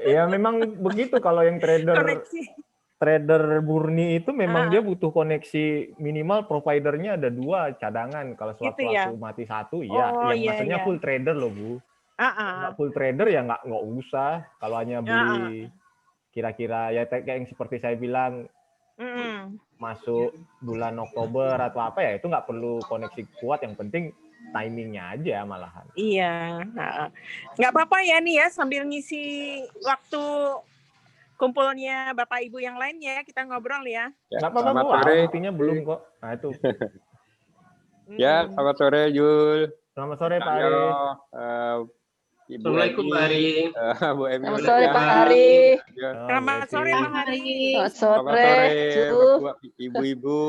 Ya memang begitu kalau yang Koneksi. trader murni itu memang dia Ah, butuh koneksi minimal providernya ada 2 cadangan. Kalau gitu ya. sewaktu-waktu mati satu, ya Oh yang iya maksudnya iya. full trader loh Bu. Nggak Ah, full trader ya nggak usah. Kalau hanya ah. beli kira-kira ya kayak yang seperti saya bilang Mm. masuk bulan Oktober atau apa ya itu nggak perlu koneksi kuat. Yang penting timingnya aja malahan. Iya. Nggak apa-apa ya nih ya sambil ngisi waktu kumpulnya Bapak Ibu yang lainnya kita ngobrol ya. Ya, Nggak apa-apa selamat Bu, sore. buktinya belum kok. Nah itu. Ya, selamat sore Yul. Selamat sore Pak Ayo, Ari. Ibu Assalamualaikum Pak Ari. Bu Emi Selamat udah sore ya. Pak Ari. Ya. Selamat sore Pak Hari. Selamat Selamat sore, sore Ju. ibu-ibu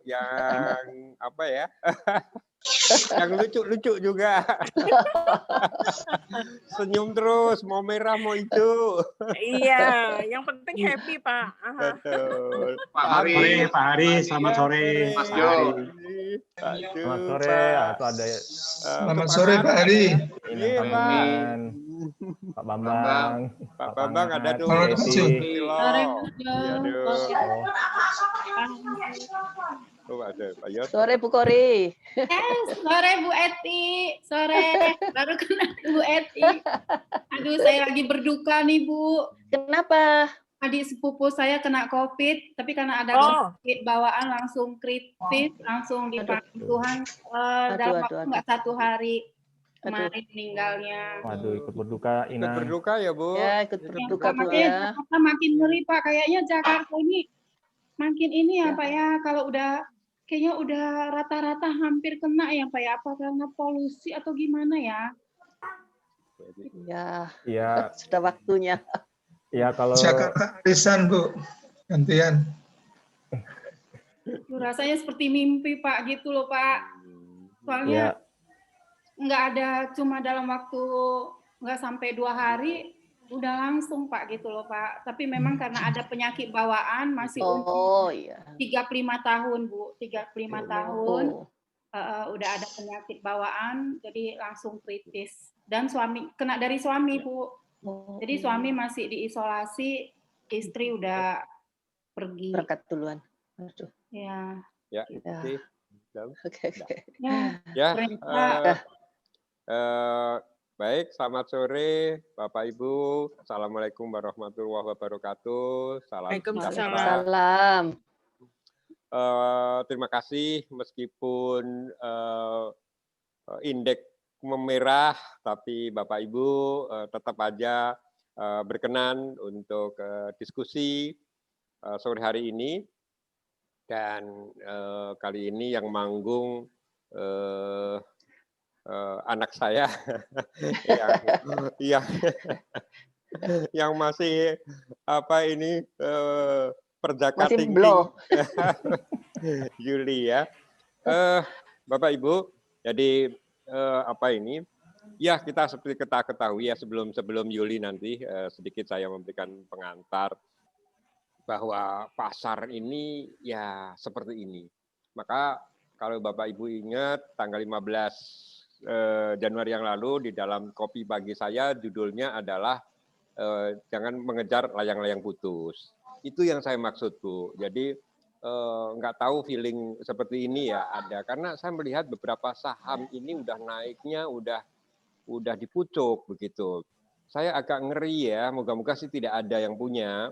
yang apa ya? Yang lucu-lucu juga. Senyum terus, mau merah mau hijau. Iya, yang penting happy Pak. Aha. Betul. Pak Hari, Pak Hari, selamat sore. Mas Pak Hari. Selamat sore. Atau ada Selamat sore Pak Ari. ini Iya, Pak. teman Pak Bambang. Pak Bambang ada tuh. Selamat sore. Iya, aduh. Oh, ada Pak Yos. Sore Bu Kori. Sore Bu Eti, sore baru kenal Bu Eti. Aduh, saya lagi berduka nih Bu. Kenapa? Adik sepupu saya kena COVID, tapi karena ada COVID bawaan langsung kritis, langsung dipanggil Tuhan dalam waktu nggak 1 hari kemarin meninggalnya. Waduh, ikut berduka Ikut Inang. berduka ya Bu. Ya, ikut berduka Bu Makanya ya. Jakarta makin ngeri Pak, kayaknya Jakarta ini makin ini ya Pak ya, kalau udah kayaknya udah rata-rata hampir kena ya Pak ya, apa karena polusi atau gimana ya? Ya, Ya, sudah waktunya. ya kalau Jakarta arisan Bu, gantian. Rasanya seperti mimpi Pak gitu loh Pak. Soalnya nggak ada cuma dalam waktu nggak sampai 2 hari udah langsung Pak gitu loh Pak. Tapi memang karena ada penyakit bawaan masih umur 35 tahun Bu, 35 tahun. Udah ada penyakit bawaan jadi langsung kritis. Dan suami kena dari suami Bu. Jadi suami masih diisolasi, istri udah pergi. Berangkat duluan. Aduh. Ya. Ya. Oke. Ya. Baik, selamat sore Bapak Ibu. Assalamualaikum warahmatullahi wabarakatuh. Waalaikumsalam. Terima kasih meskipun indeks memerah, tapi Bapak Ibu tetap aja berkenan untuk diskusi sore hari ini. Dan kali ini yang manggung anak saya yang masih apa ini perjaka masih tinggi Juli ya. Bapak Ibu, jadi apa ini? Ya, kita seperti kita ketahui ya sebelum Yuli nanti sedikit saya memberikan pengantar bahwa pasar ini ya seperti ini. Maka kalau Bapak Ibu ingat tanggal 15 Januari yang lalu di dalam kopi pagi saya judulnya adalah jangan mengejar layang-layang putus. Itu yang saya maksud Bu. Jadi nggak tahu feeling seperti ini ya ada karena saya melihat beberapa saham ini udah naiknya udah dipucuk begitu. Saya agak ngeri ya, moga-moga sih tidak ada yang punya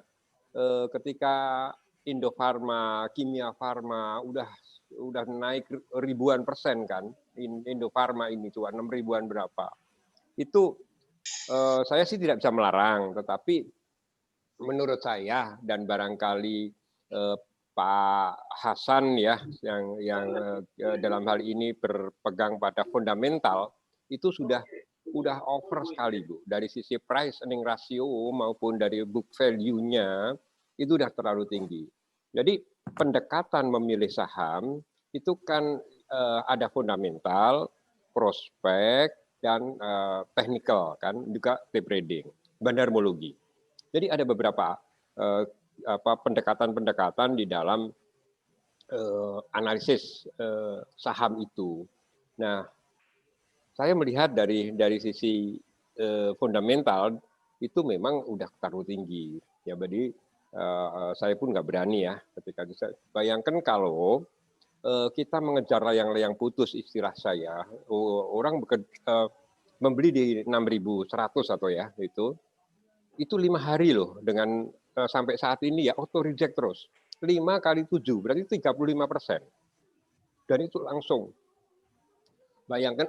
ketika Indofarma, Kimia Farma udah naik ribuan persen kan. Indofarma ini cuma 6 ribuan berapa. Itu saya sih tidak bisa melarang, tetapi menurut saya dan barangkali Pak Hasan ya yang dalam hal ini berpegang pada fundamental itu sudah over sekali Bu. Dari sisi price earning ratio maupun dari book value-nya itu sudah terlalu tinggi. Jadi pendekatan memilih saham itu kan ada fundamental, prospek dan technical kan juga trading, bandarmologi. Jadi ada beberapa pendekatan-pendekatan di dalam analisis saham itu. Nah, saya melihat dari sisi fundamental itu memang udah terlalu tinggi. Ya, jadi saya pun nggak berani ya ketika bisa. Bayangkan kalau kita mengejar layang-layang putus, istilah saya, orang membeli di 6.100 atau ya itu 5 hari loh dengan sampai saat ini ya auto reject terus. 5 kali 7 berarti 35%. Dan itu langsung. Bayangkan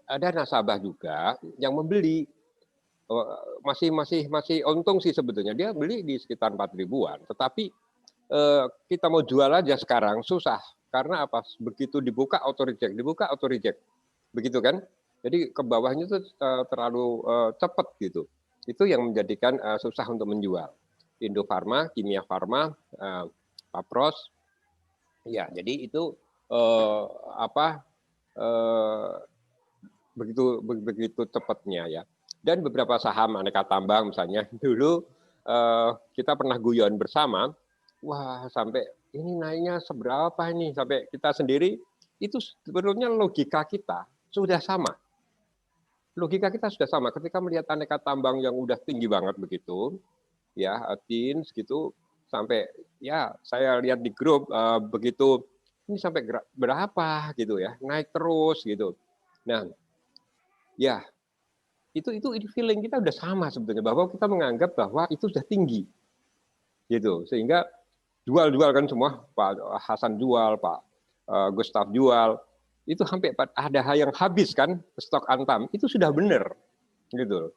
ada nasabah juga yang membeli masih untung sih sebetulnya, dia beli di sekitar 4.000-an, tetapi kita mau jual aja sekarang susah. Karena apa? Begitu dibuka auto reject, begitu kan? Jadi ke bawahnya itu terlalu cepat gitu. Itu yang menjadikan susah untuk menjual. Indofarma, Kimia Farma, Papros, ya jadi itu begitu cepatnya ya. Dan beberapa saham aneka tambang misalnya dulu kita pernah guyon bersama, wah sampai ini naiknya seberapa ini, sampai kita sendiri itu sebenarnya logika kita sudah sama. Logika kita sudah sama ketika melihat aneka tambang yang udah tinggi banget begitu, ya tins gitu, sampai ya saya lihat di grup begitu ini sampai berapa gitu ya, naik terus gitu. Nah, ya itu feeling kita udah sama sebetulnya, bahwa kita menganggap bahwa itu sudah tinggi gitu, sehingga jual kan semua, Pak Hasan jual, Pak Gustaf jual, itu sampai ada yang habis kan stok Antam, itu sudah benar gitu.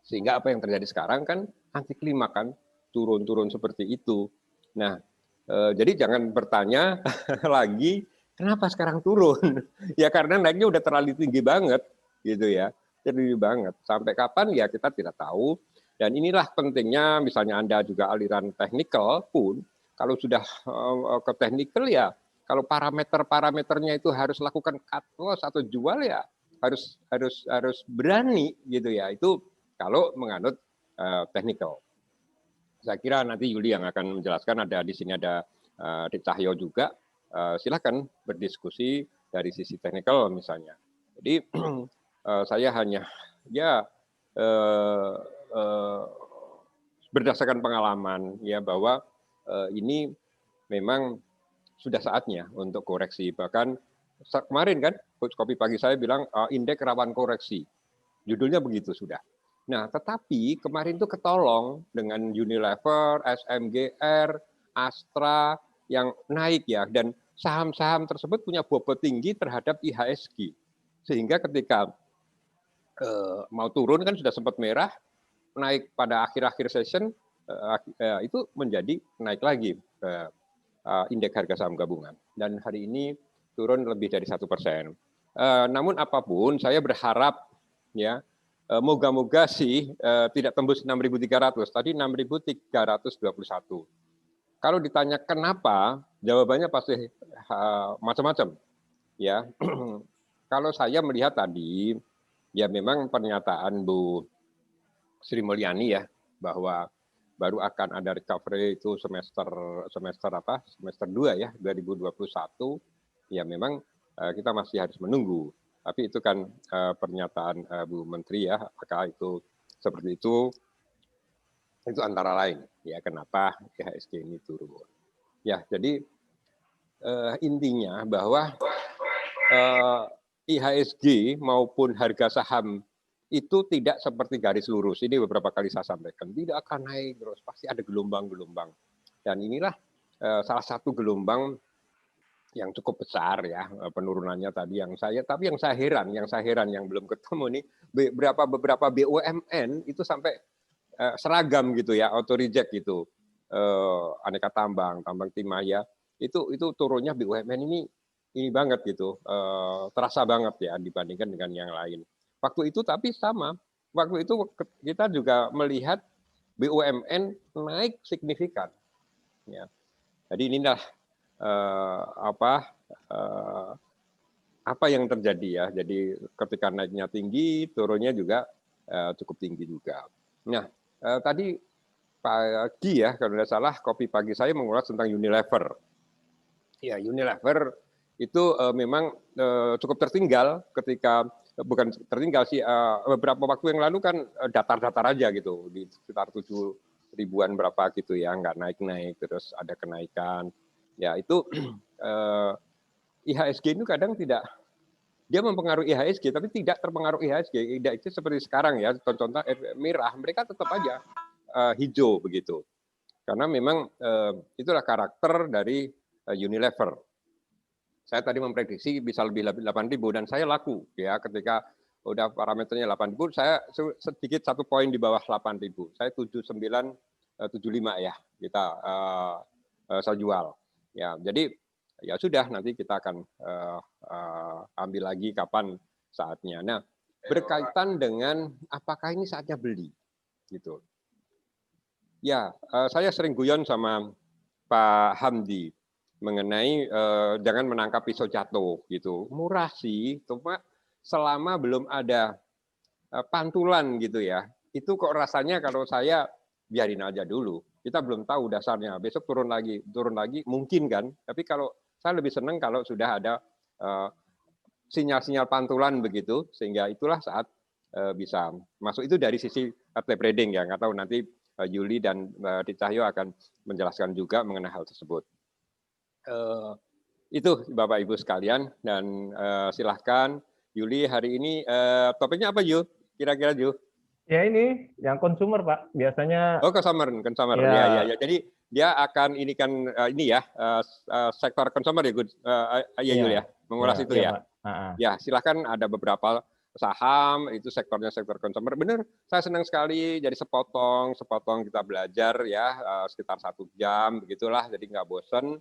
Sehingga apa yang terjadi sekarang kan anti klimaks kan, turun seperti itu. Nah, jadi jangan bertanya lagi kenapa sekarang turun. Ya karena naiknya udah terlalu tinggi banget gitu ya. Tinggi banget. Sampai kapan ya kita tidak tahu. Dan inilah pentingnya misalnya Anda juga aliran teknikal pun, kalau sudah ke teknikal ya, kalau parameternya itu harus lakukan cut loss atau jual ya harus berani gitu ya. Itu kalau menganut teknikal. Saya kira nanti Yuli yang akan menjelaskan, ada di sini ada Dik Cahyo juga. Silakan berdiskusi dari sisi teknikal misalnya. Jadi saya hanya ya berdasarkan pengalaman ya bahwa ini memang sudah saatnya untuk koreksi. Bahkan kemarin kan Coach Kopi Pagi saya bilang indeks rawan koreksi. Judulnya begitu sudah. Nah, tetapi kemarin itu ketolong dengan Unilever, SMGR, Astra yang naik ya, dan saham-saham tersebut punya bobot tinggi terhadap IHSG. Sehingga ketika mau turun kan sudah sempat merah, naik pada akhir-akhir session itu menjadi naik lagi indeks harga saham gabungan, dan hari ini turun lebih dari 1%. Namun apapun saya berharap ya moga-moga sih tidak tembus 6.300, tadi 6.321. Kalau ditanya kenapa, jawabannya pasti macam-macam ya. Kalau saya melihat tadi ya memang pernyataan Bu Sri Mulyani ya, bahwa baru akan ada recovery itu semester 2 ya, 2021. Ya memang kita masih harus menunggu. Tapi itu kan pernyataan Bu Menteri ya, apakah itu seperti itu antara lain ya kenapa IHSG ini turun. Ya, jadi intinya bahwa IHSG maupun harga saham itu tidak seperti garis lurus. Ini beberapa kali saya sampaikan, tidak akan naik terus, pasti ada gelombang-gelombang. Dan inilah salah satu gelombang yang cukup besar ya penurunannya tadi yang saya heran yang belum ketemu nih, beberapa BUMN itu sampai seragam gitu ya, auto reject gitu. Aneka tambang timah itu turunnya BUMN ini banget gitu, terasa banget ya dibandingkan dengan yang lain. Waktu itu tapi sama, waktu itu kita juga melihat BUMN naik signifikan. Ya. Jadi inilah apa yang terjadi ya. Jadi ketika naiknya tinggi, turunnya juga cukup tinggi juga. Nah, tadi pagi ya, kalau tidak salah Kopi Pagi saya mengulas tentang Unilever. Ya, Unilever itu memang cukup tertinggal ketika bukan tertinggal sih, beberapa waktu yang lalu kan datar-datar aja gitu, di sekitar 7 ribuan berapa gitu ya, nggak naik-naik, terus ada kenaikan. Ya itu IHSG itu kadang tidak, dia mempengaruhi IHSG tapi tidak terpengaruh IHSG. Tidak itu seperti sekarang ya, contoh merah, mereka tetap aja hijau begitu. Karena memang itulah karakter dari Unilever. Saya tadi memprediksi bisa lebih 8.000 dan saya laku ya ketika udah parameternya 8.000, saya sedikit 1 poin di bawah 8.000. Saya 7975 ya kita saya jual. Ya, jadi ya sudah, nanti kita akan ambil lagi kapan saatnya. Nah, berkaitan dengan apakah ini saatnya beli, gitu. Ya, saya sering guyon sama Pak Hamdi mengenai jangan menangkap pisau jatuh, gitu. Murah sih, cuma selama belum ada pantulan gitu ya, itu kok rasanya kalau saya biarin aja dulu. Kita belum tahu dasarnya. Besok turun lagi mungkin kan. Tapi kalau saya lebih senang kalau sudah ada sinyal-sinyal pantulan begitu, sehingga itulah saat bisa masuk. Itu dari sisi tape trading ya. Nggak tahu nanti Yuli dan Mbak Cahyo akan menjelaskan juga mengenai hal tersebut. Itu Bapak Ibu sekalian, dan silahkan Yuli hari ini topiknya apa Yu? Kira-kira Yu? Ya ini yang konsumer Pak, biasanya. Oh consumer. Ya. Jadi dia akan ini kan ini ya sektor consumer ya, Yul ya, mengulas itu ya. Pak. Ya silakan, ada beberapa saham itu sektornya sektor consumer. Benar, saya senang sekali. Jadi sepotong kita belajar ya sekitar 1 jam begitulah. Jadi nggak bosan.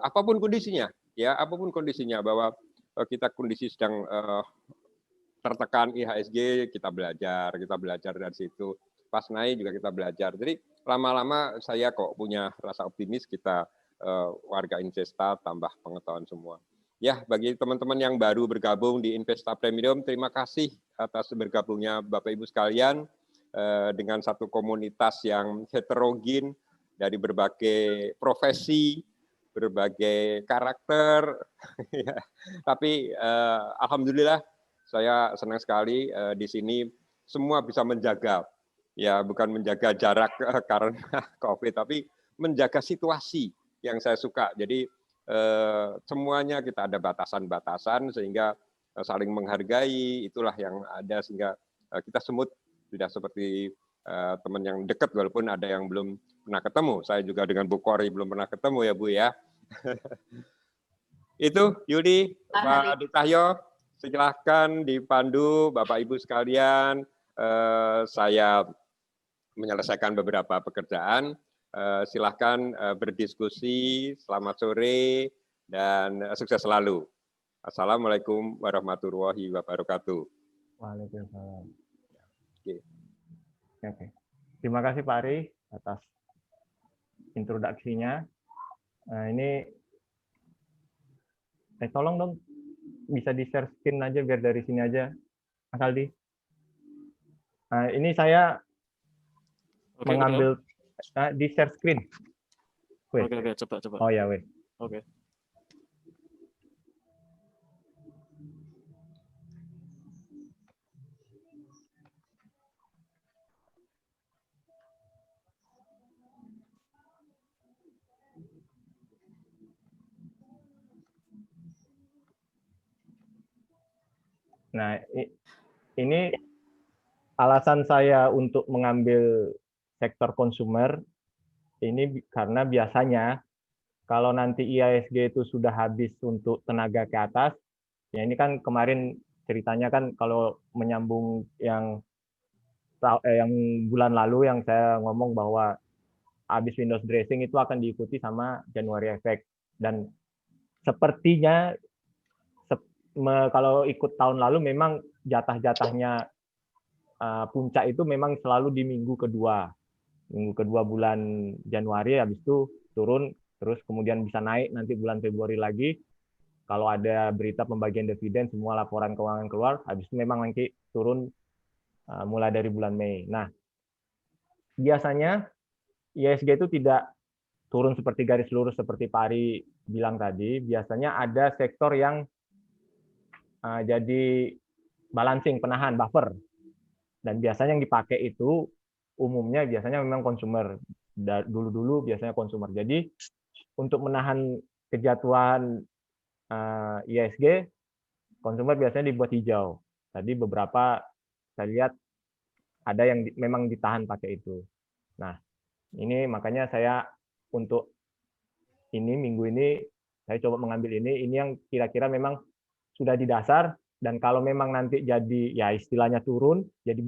Apapun kondisinya ya, bahwa kita kondisi sedang tertekan IHSG, kita belajar dari situ. Pas naik juga kita belajar. Jadi lama-lama saya kok punya rasa optimis, kita warga Investa tambah pengetahuan semua. Ya, bagi teman-teman yang baru bergabung di Investa Premium, terima kasih atas bergabungnya Bapak Ibu sekalian dengan satu komunitas yang heterogen dari berbagai profesi, berbagai karakter. Tapi alhamdulillah saya senang sekali di sini semua bisa menjaga, ya bukan menjaga jarak karena COVID, tapi menjaga situasi yang saya suka. Jadi semuanya kita ada batasan-batasan sehingga saling menghargai, itulah yang ada, sehingga kita semut tidak seperti teman yang dekat walaupun ada yang belum pernah ketemu. Saya juga dengan Bu Kori belum pernah ketemu ya Bu ya. Itu Yuli, Pak Cahyo. Silahkan dipandu Bapak Ibu sekalian. Saya menyelesaikan beberapa pekerjaan. Silahkan berdiskusi. Selamat sore dan sukses selalu. Assalamualaikum warahmatullahi wabarakatuh. Waalaikumsalam. Oke. Terima kasih Pak Ari atas introduksinya. Nah, ini tolong dong bisa di-share screen aja biar dari sini aja, Mas Aldi. Nah, ini saya mengambil di-share screen. Oke, coba. Oh ya, weh. Oke. Nah, ini alasan saya untuk mengambil sektor konsumer ini karena biasanya kalau nanti IHSG itu sudah habis untuk tenaga ke atas, ya ini kan kemarin ceritanya kan kalau menyambung yang bulan lalu yang saya ngomong bahwa habis Windows dressing itu akan diikuti sama January effect, dan sepertinya kalau ikut tahun lalu memang jatah-jatahnya puncak itu memang selalu di minggu kedua bulan Januari, habis itu turun terus kemudian bisa naik nanti bulan Februari lagi kalau ada berita pembagian dividen, semua laporan keuangan keluar, habis itu memang nanti turun mulai dari bulan Mei. Nah, biasanya IHSG itu tidak turun seperti garis lurus seperti Pak Ari bilang tadi, biasanya ada sektor yang jadi balancing, penahan, buffer. Dan biasanya yang dipakai itu umumnya biasanya memang konsumer. Dulu-dulu biasanya konsumer. Jadi untuk menahan kejatuhan ISG, konsumer biasanya dibuat hijau. Tadi beberapa saya lihat ada yang memang ditahan pakai itu. Nah, ini makanya saya untuk minggu ini saya coba mengambil ini yang kira-kira memang sudah di dasar, dan kalau memang nanti jadi ya istilahnya turun, jadi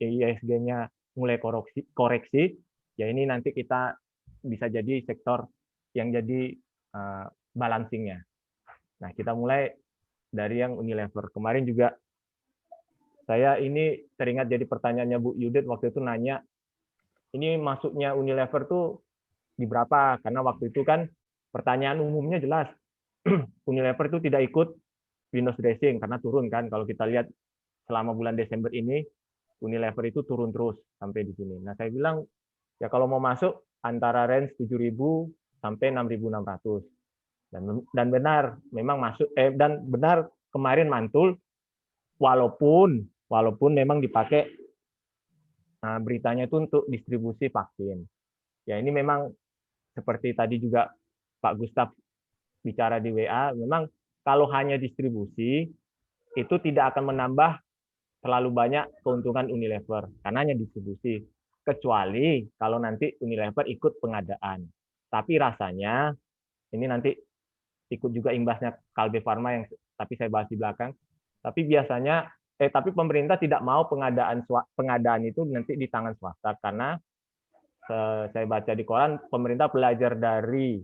ISG-nya mulai koreksi, ya ini nanti kita bisa jadi sektor yang jadi balancing-nya. Nah, kita mulai dari yang Unilever. Kemarin juga saya ini teringat jadi pertanyaannya Bu Yudit waktu itu nanya, ini masuknya Unilever tuh di berapa? Karena waktu itu kan pertanyaan umumnya jelas, Unilever itu tidak ikut windows dressing karena turun kan. Kalau kita lihat selama bulan Desember ini, Unilever itu turun terus sampai di sini. Nah, saya bilang, ya kalau mau masuk antara range 7.000 sampai 6.600. Dan benar, memang masuk, dan benar kemarin mantul, walaupun memang dipakai beritanya itu untuk distribusi vaksin. Ya ini memang seperti tadi juga Pak Gustaf bicara di WA, memang kalau hanya distribusi itu tidak akan menambah terlalu banyak keuntungan Unilever karena hanya distribusi. Kecuali kalau nanti Unilever ikut pengadaan. Tapi rasanya ini nanti ikut juga imbasnya Kalbe Farma yang tapi saya bahas di belakang. Tapi biasanya tapi pemerintah tidak mau pengadaan itu nanti di tangan swasta karena saya baca di koran pemerintah belajar dari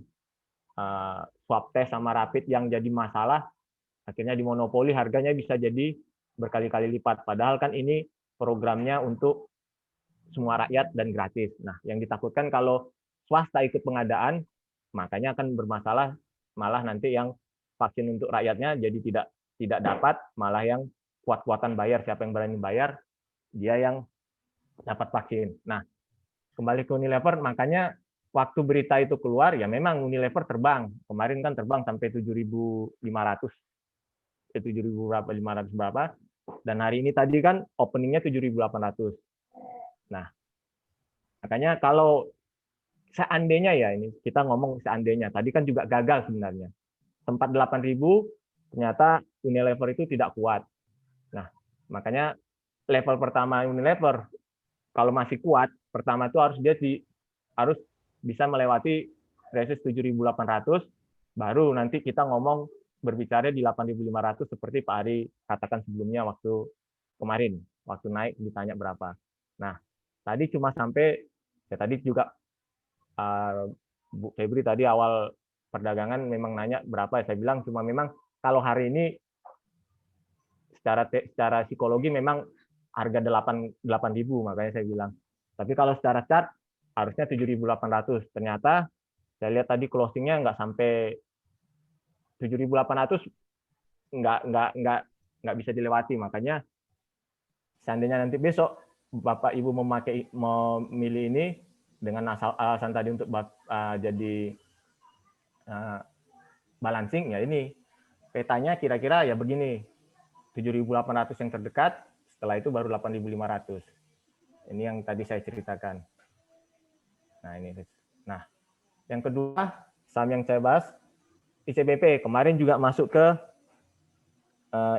swab test sama rapid yang jadi masalah, akhirnya dimonopoli, harganya bisa jadi berkali-kali lipat. Padahal kan ini programnya untuk semua rakyat dan gratis. Nah, yang ditakutkan kalau swasta ikut pengadaan, makanya akan bermasalah, malah nanti yang vaksin untuk rakyatnya jadi tidak dapat, malah yang kuat-kuatan bayar, siapa yang berani bayar, dia yang dapat vaksin. Nah, kembali ke Unilever, makanya waktu berita itu keluar, ya memang Unilever terbang. Kemarin kan terbang sampai 7.500. 7.500 berapa. Dan hari ini tadi kan openingnya 7.800. Nah, makanya kalau seandainya ya, ini kita ngomong seandainya, tadi kan juga gagal sebenarnya. Tempat 8.000, ternyata Unilever itu tidak kuat. Nah, makanya level pertama Unilever, kalau masih kuat, pertama itu harus bisa melewati resist 7.800, baru nanti kita ngomong berbicara di 8.500 seperti Pak Ari katakan sebelumnya waktu kemarin, waktu naik ditanya berapa. Nah, tadi cuma sampai, ya tadi juga Bu Febri tadi awal perdagangan memang nanya berapa, saya bilang cuma memang kalau hari ini secara psikologi memang harga 8.000, makanya saya bilang. Tapi kalau secara chart harusnya 7.800. Ternyata saya lihat tadi closingnya nggak sampai 7.800, nggak bisa dilewati. Makanya seandainya nanti besok Bapak Ibu memilih ini dengan alasan tadi untuk jadi balancing, ya ini petanya kira-kira ya begini, 7.800 yang terdekat, setelah itu baru 8.500. Ini yang tadi saya ceritakan. Nah, ini. Nah, yang kedua, saham yang saya bahas, ICBP. Kemarin juga masuk ke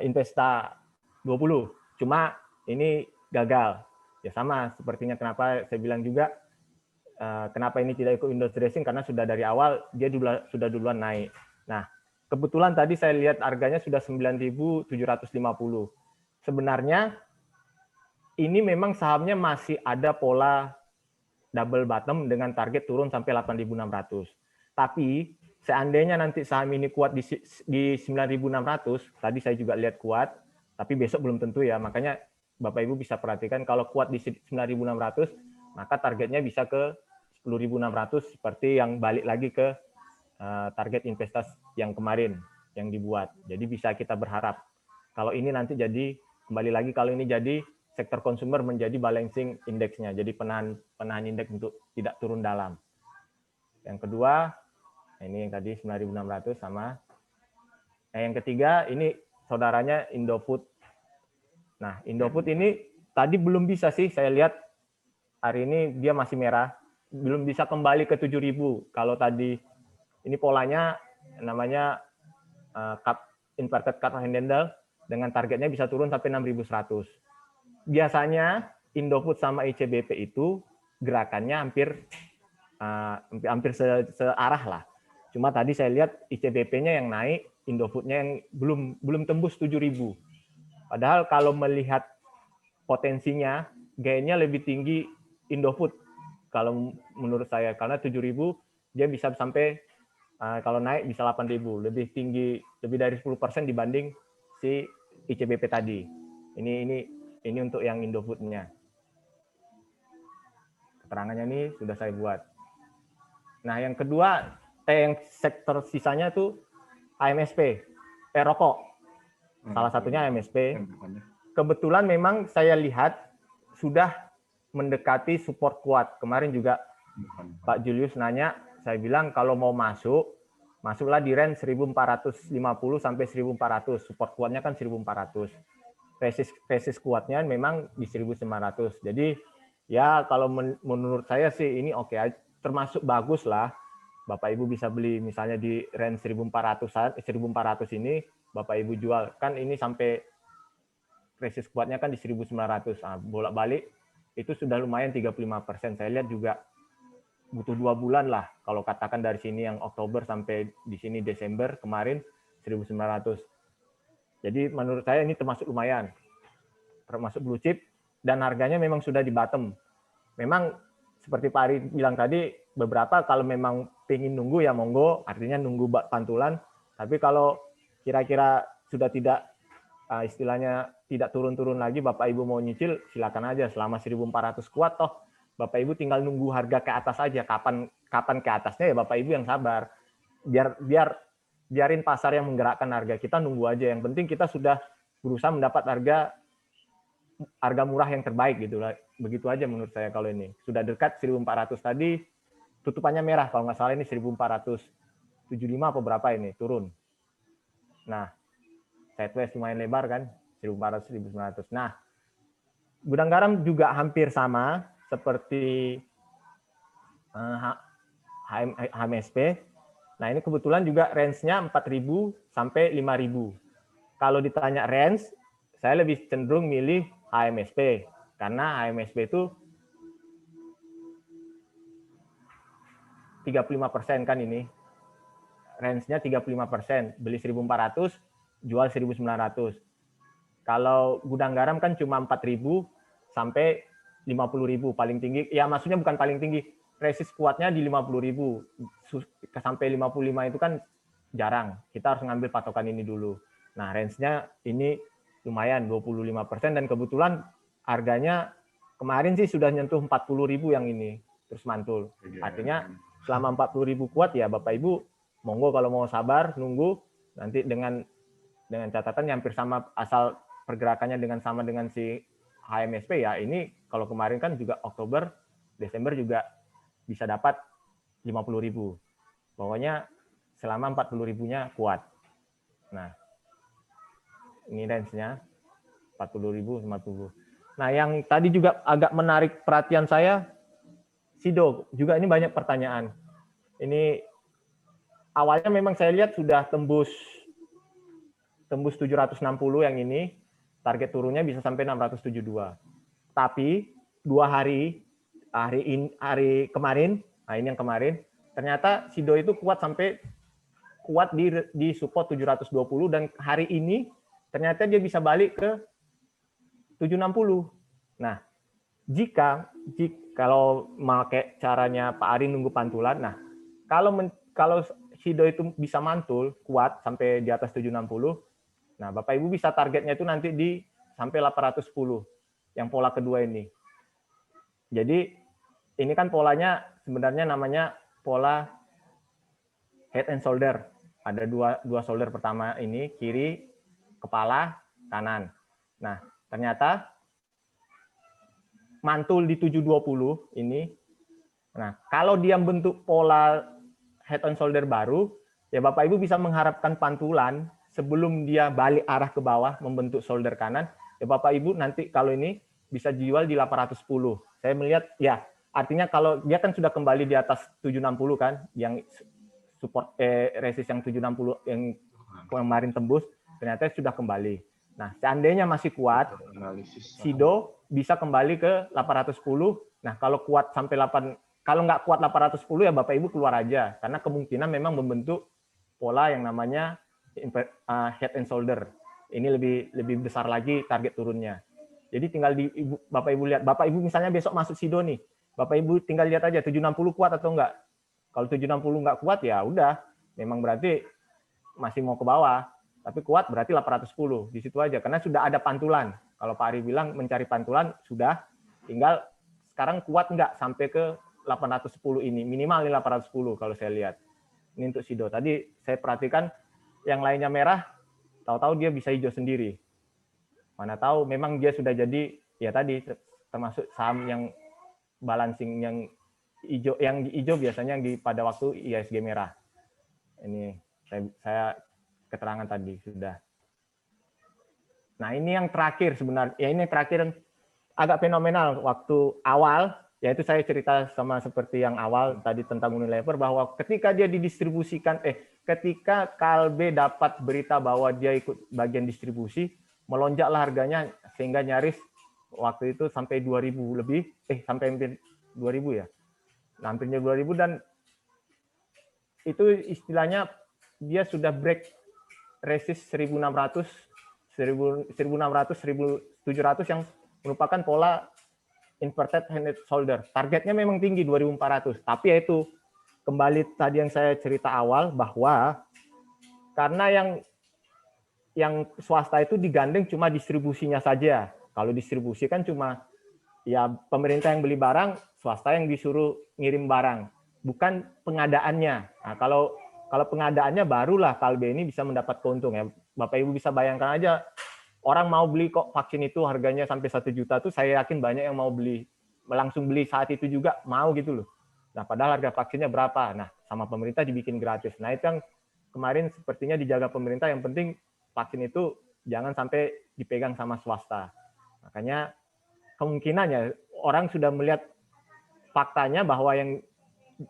Investa 20. Cuma ini gagal. Ya sama, sepertinya kenapa saya bilang juga, kenapa ini tidak ikut windows dressing, karena sudah dari awal dia sudah duluan naik. Nah, kebetulan tadi saya lihat harganya sudah 9.750. Sebenarnya ini memang sahamnya masih ada pola double bottom dengan target turun sampai 8.600. Tapi seandainya nanti saham ini kuat di 9.600, tadi saya juga lihat kuat, tapi besok belum tentu ya. Makanya Bapak Ibu bisa perhatikan kalau kuat di 9.600, maka targetnya bisa ke 10.600 seperti yang balik lagi ke target investasi yang kemarin yang dibuat. Jadi bisa kita berharap kalau ini nanti jadi kembali lagi, kalau ini jadi sektor konsumer menjadi balancing indeksnya, jadi penahan indeks untuk tidak turun dalam. Yang kedua, ini yang tadi 9.600 sama. Yang ketiga, ini saudaranya Indofood Nah, Indofood ini tadi belum bisa sih, saya lihat hari ini dia masih merah, belum bisa kembali ke 7.000. Kalau tadi ini polanya namanya inverted cut candle dengan targetnya bisa turun sampai 6.100. Biasanya Indofood sama ICBP itu gerakannya hampir searah lah. Cuma tadi saya lihat ICBP-nya yang naik, Indofood-nya yang belum tembus 7.000. Padahal kalau melihat potensinya, gainnya lebih tinggi Indofood kalau menurut saya, karena 7.000 dia bisa sampai kalau naik bisa 8.000, lebih tinggi, lebih dari 10% dibanding si ICBP tadi. Ini untuk yang Indofood-nya. Keterangannya ini sudah saya buat. Nah, yang kedua, yang sektor sisanya itu AMSP, rokok. Salah satunya AMSP. Kebetulan memang saya lihat sudah mendekati support kuat. Kemarin juga Pak Julius nanya, saya bilang kalau mau masuklah di range 1450 sampai 1400. Support kuatnya kan 1400. Resist kuatnya memang di 1900. Jadi ya kalau menurut saya sih ini oke, termasuk bagus lah. Bapak Ibu bisa beli misalnya di range 1400 ini, Bapak Ibu jual. Kan ini sampai resist kuatnya kan di 1900. Nah, bolak-balik itu sudah lumayan 35%. Saya lihat juga butuh 2 bulan lah. Kalau katakan dari sini yang Oktober sampai di sini Desember kemarin 1900. Jadi menurut saya ini termasuk lumayan. Termasuk blue chip dan harganya memang sudah di bottom. Memang seperti Pak Ari bilang tadi, beberapa kalau memang pengen nunggu ya monggo, artinya nunggu pantulan. Tapi kalau kira-kira sudah tidak istilahnya tidak turun-turun lagi, Bapak Ibu mau nyicil silakan aja selama 1400 kuat toh. Bapak Ibu tinggal nunggu harga ke atas aja. Kapan ke atasnya ya Bapak Ibu yang sabar. Biarin pasar yang menggerakkan harga. Kita nunggu aja. Yang penting kita sudah berusaha mendapat harga murah yang terbaik gitu lah. Begitu aja menurut saya kalau ini. Sudah dekat 1400 tadi, tutupannya merah kalau nggak salah ini 1475 apa berapa ini turun. Nah, sideways lumayan lebar kan, 1400 1900. Nah, gudang garam juga hampir sama seperti HMSP. Nah, ini kebetulan juga range-nya 4.000 sampai 5.000. Kalau ditanya range, saya lebih cenderung milih HMSP karena HMSP itu 35% kan ini. Range-nya 35%, beli 1.400, jual 1.900. Kalau gudang garam kan cuma 4.000 sampai 50.000 paling tinggi. Ya maksudnya bukan paling tinggi, resist kuatnya di 50.000 sampai 55 itu kan jarang. Kita harus ngambil patokan ini dulu. Nah, range-nya ini lumayan 25% dan kebetulan harganya kemarin sih sudah nyentuh 40.000 yang ini terus mantul. Artinya selama 40.000 kuat ya Bapak Ibu monggo kalau mau sabar nunggu nanti dengan catatan yang hampir sama asal pergerakannya sama dengan si HMSP ya ini kalau kemarin kan juga Oktober Desember juga bisa dapat 50.000. Pokoknya selama 40.000-nya kuat. Nah, ini range-nya 40.000 50. Nah, yang tadi juga agak menarik perhatian saya Sido juga ini banyak pertanyaan. Ini awalnya memang saya lihat sudah tembus 760 yang ini, target turunnya bisa sampai 672. Tapi 2 hari kemarin, nah ini yang kemarin, ternyata Sido itu kuat di support 720 dan hari ini ternyata dia bisa balik ke 760. Nah, kalau pakai caranya Pak Ari nunggu pantulan, nah kalau Sido itu bisa mantul kuat sampai di atas 760, nah Bapak Ibu bisa targetnya itu nanti di sampai 810 yang pola kedua ini. Jadi ini kan polanya sebenarnya namanya pola head and shoulder. Ada dua shoulder pertama ini kiri, kepala, kanan. Nah ternyata mantul di 720 ini. Nah, kalau dia bentuk pola head and shoulder baru, ya Bapak Ibu bisa mengharapkan pantulan sebelum dia balik arah ke bawah membentuk shoulder kanan, ya Bapak Ibu nanti kalau ini bisa dijual di 810. Saya melihat ya artinya kalau dia kan sudah kembali di atas 760 kan, yang support resist yang 760 yang kemarin tembus ternyata sudah kembali. Nah, seandainya masih kuat, SIDO bisa kembali ke 810. Nah, kalau kuat sampai 8, kalau nggak kuat 810 ya Bapak Ibu keluar aja karena kemungkinan memang membentuk pola yang namanya head and shoulder. Ini lebih besar lagi target turunnya. Jadi tinggal Bapak Ibu lihat. Bapak Ibu misalnya besok masuk SIDO nih. Bapak Ibu tinggal lihat aja 760 kuat atau enggak. Kalau 760 enggak kuat ya udah, memang berarti masih mau ke bawah. Tapi kuat berarti 810. Di situ aja karena sudah ada pantulan. Kalau Pak Ari bilang mencari pantulan sudah, tinggal sekarang kuat enggak sampai ke 810 ini. Minimal 810 kalau saya lihat. Ini untuk SIDO. Tadi saya perhatikan yang lainnya merah, tahu-tahu dia bisa hijau sendiri. Mana tahu memang dia sudah jadi ya tadi termasuk saham yang balancing yang hijau biasanya pada waktu IHSG merah. Ini saya keterangan tadi sudah. Nah, ini yang terakhir sebenarnya. Ya ini terakhir agak fenomenal waktu awal, yaitu saya cerita sama seperti yang awal tadi tentang Unilever bahwa ketika dia didistribusikan ketika Kalbe dapat berita bahwa dia ikut bagian distribusi, melonjaklah harganya sehingga nyaris waktu itu sampai 2000 lebih, sampai hampir 2000 ya. Hampirnya 2000 dan itu istilahnya dia sudah break resist 1600, 1700 yang merupakan pola inverted head and shoulder. Targetnya memang tinggi 2400, tapi yaitu kembali tadi yang saya cerita awal bahwa karena yang swasta itu digandeng cuma distribusinya saja. Kalau distribusi kan cuma ya pemerintah yang beli barang, swasta yang disuruh ngirim barang, bukan pengadaannya. Nah, kalau pengadaannya barulah Kalbe ini bisa mendapat keuntung ya. Bapak Ibu bisa bayangkan aja, orang mau beli kok vaksin itu harganya sampai 1 juta tuh saya yakin banyak yang mau beli, langsung beli saat itu juga mau gitu loh. Nah, padahal harga vaksinnya berapa? Nah, sama pemerintah dibikin gratis. Nah, itu yang kemarin sepertinya dijaga pemerintah, yang penting vaksin itu jangan sampai dipegang sama swasta. Makanya kemungkinannya orang sudah melihat faktanya bahwa yang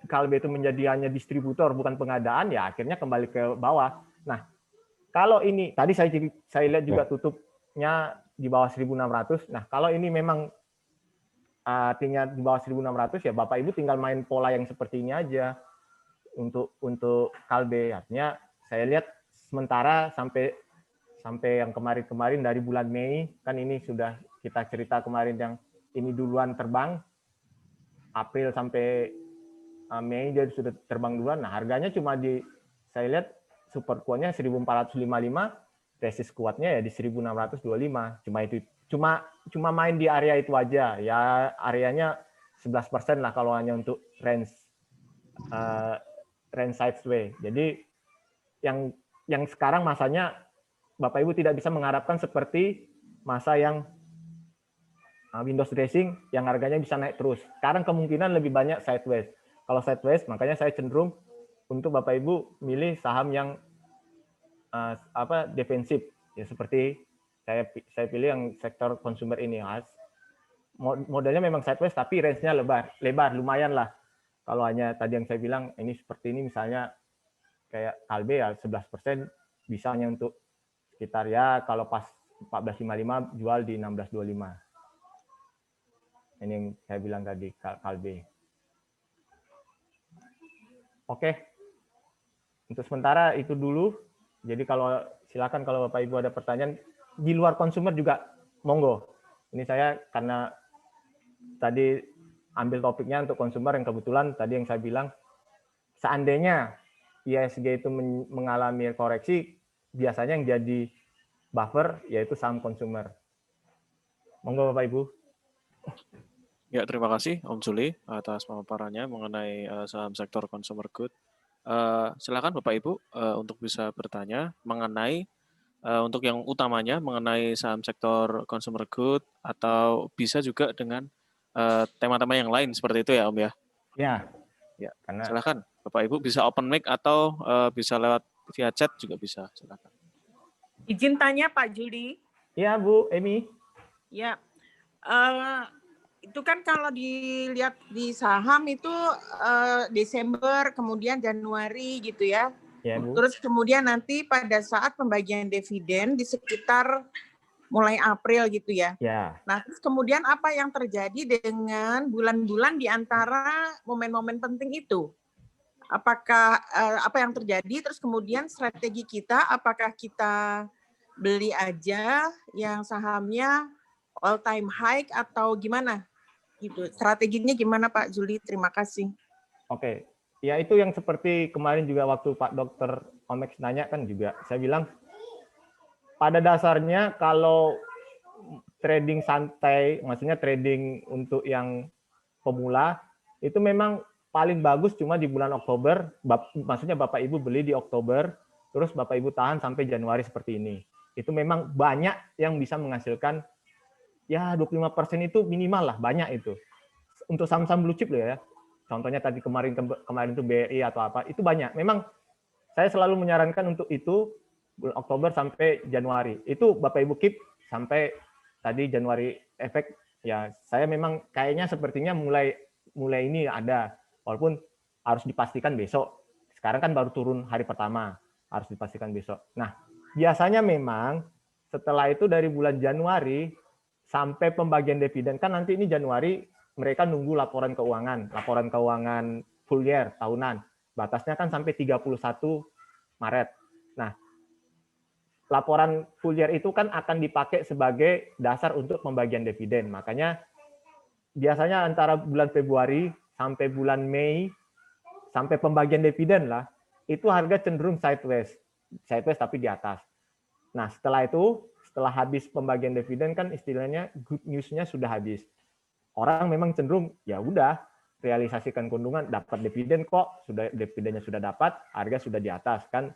Kalbe itu menjadi hanya distributor bukan pengadaan, ya akhirnya kembali ke bawah. Nah, kalau ini tadi saya lihat juga tutupnya di bawah 1.600. Nah, kalau ini memang artinya di bawah 1.600 ya Bapak Ibu tinggal main pola yang seperti ini aja untuk Kalbe. Artinya saya lihat sementara sampai yang kemarin dari bulan Mei, kan ini sudah kita cerita kemarin yang ini duluan terbang, April sampai Mei dia sudah terbang duluan. Nah, harganya cuma saya lihat support kuatnya 1455, resist kuatnya ya di 1625. Cuma main di area itu aja. Ya areanya 11% lah kalau hanya untuk range sideways. Jadi yang sekarang masanya Bapak Ibu tidak bisa mengharapkan seperti masa yang Windows dressing yang harganya bisa naik terus. Sekarang kemungkinan lebih banyak sideways. Kalau sideways, makanya saya cenderung untuk Bapak Ibu milih saham yang defensif. Ya seperti saya pilih yang sektor consumer ini. Modelnya memang sideways tapi range-nya lebar, lumayan lah. Kalau hanya tadi yang saya bilang ini seperti ini misalnya kayak Kalbe ya 11% bisa hanya untuk sekitar ya kalau pas 1455 jual di 1625. Ini yang saya bilang tadi Kalbe. Oke. Untuk sementara itu dulu. Jadi silakan kalau Bapak Ibu ada pertanyaan di luar konsumer juga monggo. Ini saya karena tadi ambil topiknya untuk konsumer yang kebetulan tadi yang saya bilang seandainya IHSG itu mengalami koreksi, biasanya yang jadi buffer yaitu saham konsumer. Monggo Bapak Ibu. Ya, terima kasih Om Juli atas pemaparannya mengenai saham sektor consumer good. Silakan Bapak Ibu untuk bisa bertanya mengenai untuk yang utamanya mengenai saham sektor consumer good atau bisa juga dengan tema-tema yang lain seperti itu ya Om ya. Ya, karena silakan Bapak Ibu bisa open mic atau bisa lewat via chat juga bisa. Silakan. Izin tanya Pak Juli. Iya Bu Emi. Ya, itu kan kalau dilihat di saham itu Desember, kemudian Januari gitu ya. Ya, Bu. Terus kemudian nanti pada saat pembagian dividen di sekitar mulai April gitu ya. Ya. Nah, terus kemudian apa yang terjadi dengan bulan-bulan di antara momen-momen penting itu? Apakah apa yang terjadi? Terus kemudian strategi kita, apakah kita beli aja yang sahamnya all time high atau gimana? Gitu. Strateginya gimana Pak Juli? Terima kasih. Oke. Ya itu yang seperti kemarin juga waktu Pak Dokter Omex nanya kan juga saya bilang pada dasarnya kalau trading santai, maksudnya trading untuk yang pemula itu memang paling bagus cuma di bulan Oktober, maksudnya Bapak Ibu beli di Oktober, terus Bapak Ibu tahan sampai Januari seperti ini. Itu memang banyak yang bisa menghasilkan ya 25% itu minimal lah, banyak itu. Untuk saham-saham blue chip loh ya. Contohnya tadi kemarin itu BRI atau apa, itu banyak. Memang saya selalu menyarankan untuk itu bulan Oktober sampai Januari. Itu Bapak Ibu keep sampai tadi Januari efek ya saya memang kayaknya sepertinya mulai ini ada, walaupun harus dipastikan besok. Sekarang kan baru turun hari pertama, harus dipastikan besok. Nah, biasanya memang setelah itu dari bulan Januari sampai pembagian dividen, kan nanti ini Januari mereka nunggu laporan keuangan full year tahunan. Batasnya kan sampai 31 Maret. Nah, laporan full year itu kan akan dipakai sebagai dasar untuk pembagian dividen. Makanya biasanya antara bulan Februari sampai bulan Mei sampai pembagian dividen lah, itu harga cenderung sideways tapi di atas. Nah, setelah habis pembagian dividen kan istilahnya good news-nya sudah habis. Orang memang cenderung ya udah realisasikan keuntungan, dapat dividen kok, dividennya sudah dapat, harga sudah di atas kan,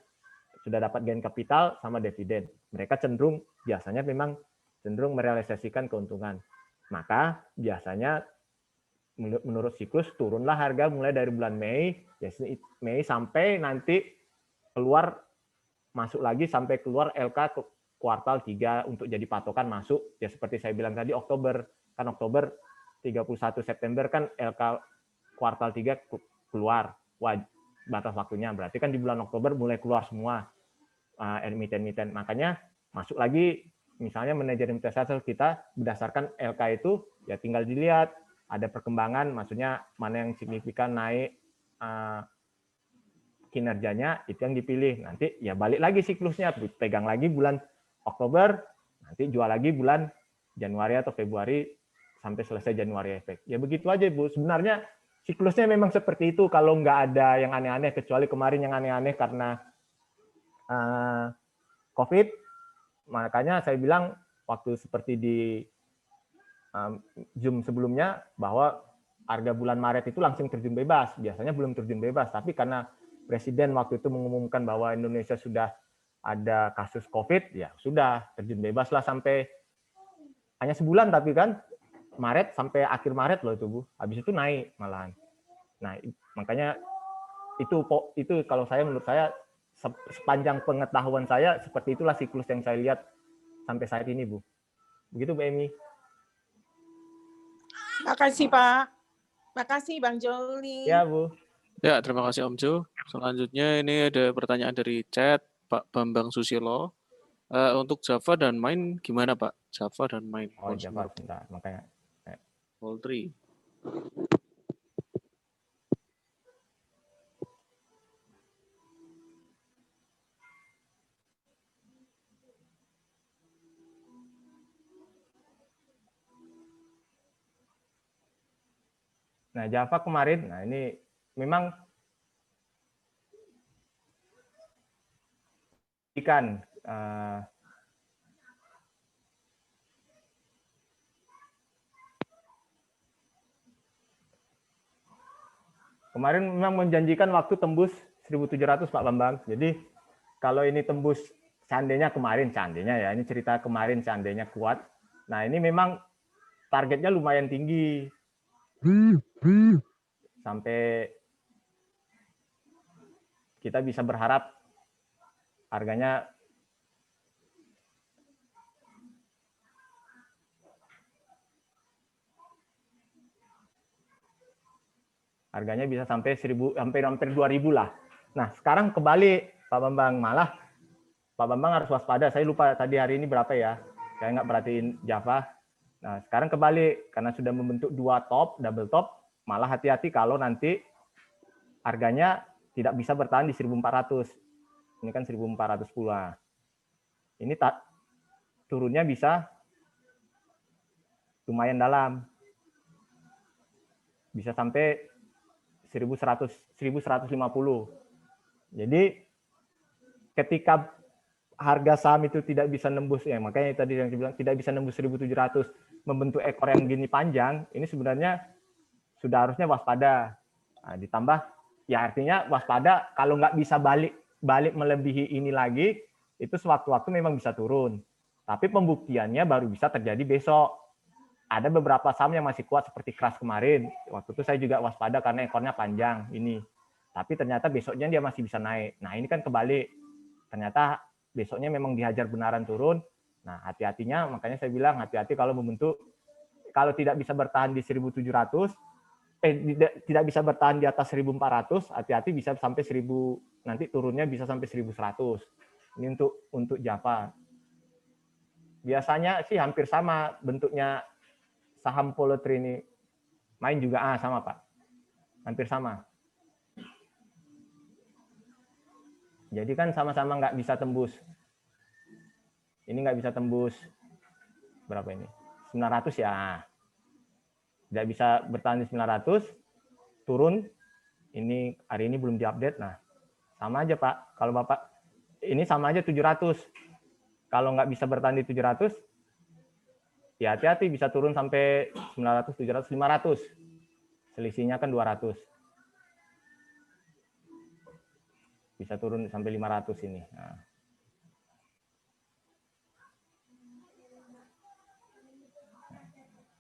sudah dapat gain kapital sama dividen. Mereka biasanya memang cenderung merealisasikan keuntungan. Maka biasanya menurut siklus turunlah harga mulai dari bulan Mei sampai nanti masuk lagi sampai keluar LK kuartal 3 untuk jadi patokan masuk. Ya seperti saya bilang tadi Oktober 31 September kan LK kuartal 3 keluar. Batas waktunya. Berarti kan di bulan Oktober mulai keluar semua emiten-emiten. Makanya masuk lagi misalnya manajemen investasi kita berdasarkan LK itu ya tinggal dilihat ada perkembangan, maksudnya mana yang signifikan naik kinerjanya itu yang dipilih. Nanti ya balik lagi siklusnya, pegang lagi bulan Oktober, nanti jual lagi bulan Januari atau Februari sampai selesai Januari efek. Ya begitu aja Bu. Sebenarnya siklusnya memang seperti itu kalau nggak ada yang aneh-aneh, kecuali kemarin yang aneh-aneh karena COVID. Makanya saya bilang waktu seperti di Zoom sebelumnya bahwa harga bulan Maret itu langsung terjun bebas. Biasanya belum terjun bebas, tapi karena Presiden waktu itu mengumumkan bahwa Indonesia sudah ada kasus COVID, ya sudah terjun bebas lah sampai hanya sebulan tapi kan Maret sampai akhir Maret loh itu Bu. Habis itu naik malahan. Nah, makanya itu kalau menurut saya sepanjang pengetahuan saya seperti itulah siklus yang saya lihat sampai saat ini Bu. Begitu Bu Emi. Makasih Pak. Makasih Bang Joli. Ya Bu. Ya, terima kasih Om Jo. Selanjutnya ini ada pertanyaan dari chat Pak Bambang Susilo. Untuk Java dan Main gimana Pak? Java dan Main. Oh Java sebentar, makanya. Poultry. Nah Java kemarin, nah ini memang ikan kemarin memang menjanjikan waktu tembus 1.700 Pak Bambang. Jadi kalau ini tembus seandainya ya, ini cerita kemarin seandainya kuat. Nah ini memang targetnya lumayan tinggi. Sampai kita bisa berharap harganya Harganya bisa sampai 1.000, hampir 2.000 lah. Nah, sekarang kebalik, Pak Bambang. Malah Pak Bambang harus waspada. Saya lupa tadi hari ini berapa ya. Saya nggak perhatiin Java. Nah, sekarang kebalik. Karena sudah membentuk 2 top, double top, malah hati-hati kalau nanti harganya tidak bisa bertahan di 1.400. Ini kan 1.410. Ini turunnya bisa lumayan dalam. Bisa sampai 1.150. Jadi ketika harga saham itu tidak bisa nembus, ya makanya tadi yang saya bilang tidak bisa nembus 1.700, membentuk ekor yang gini panjang, ini sebenarnya sudah harusnya waspada. Nah, ditambah ya artinya waspada kalau nggak bisa balik melebihi ini lagi, itu sewaktu-waktu memang bisa turun. Tapi pembuktiannya baru bisa terjadi besok. Ada beberapa saham yang masih kuat seperti Kras kemarin. Waktu itu saya juga waspada karena ekornya panjang ini. Tapi ternyata besoknya dia masih bisa naik. Nah, ini kan kebalik. Ternyata besoknya memang dihajar benaran turun. Nah, hati-hatinya, makanya saya bilang hati-hati kalau membentuk, kalau tidak bisa bertahan di 1.700, tidak bisa bertahan di atas 1.400, hati-hati bisa sampai 1.000, nanti turunnya bisa sampai 1.100. Ini untuk Java. Biasanya sih hampir sama bentuknya saham Polytron ini. Main juga sama, Pak. Hampir sama. Jadi kan sama-sama nggak bisa tembus. Ini nggak bisa tembus berapa ini? 900 ya. Tidak bisa bertahan di 900, turun. Ini hari ini belum diupdate. Nah, sama aja Pak. Kalau Bapak ini sama aja 700. Kalau nggak bisa bertahan di 700, ya hati-hati bisa turun sampai 900, 700, 500. Selisihnya kan 200. Bisa turun sampai 500 ini. Nah.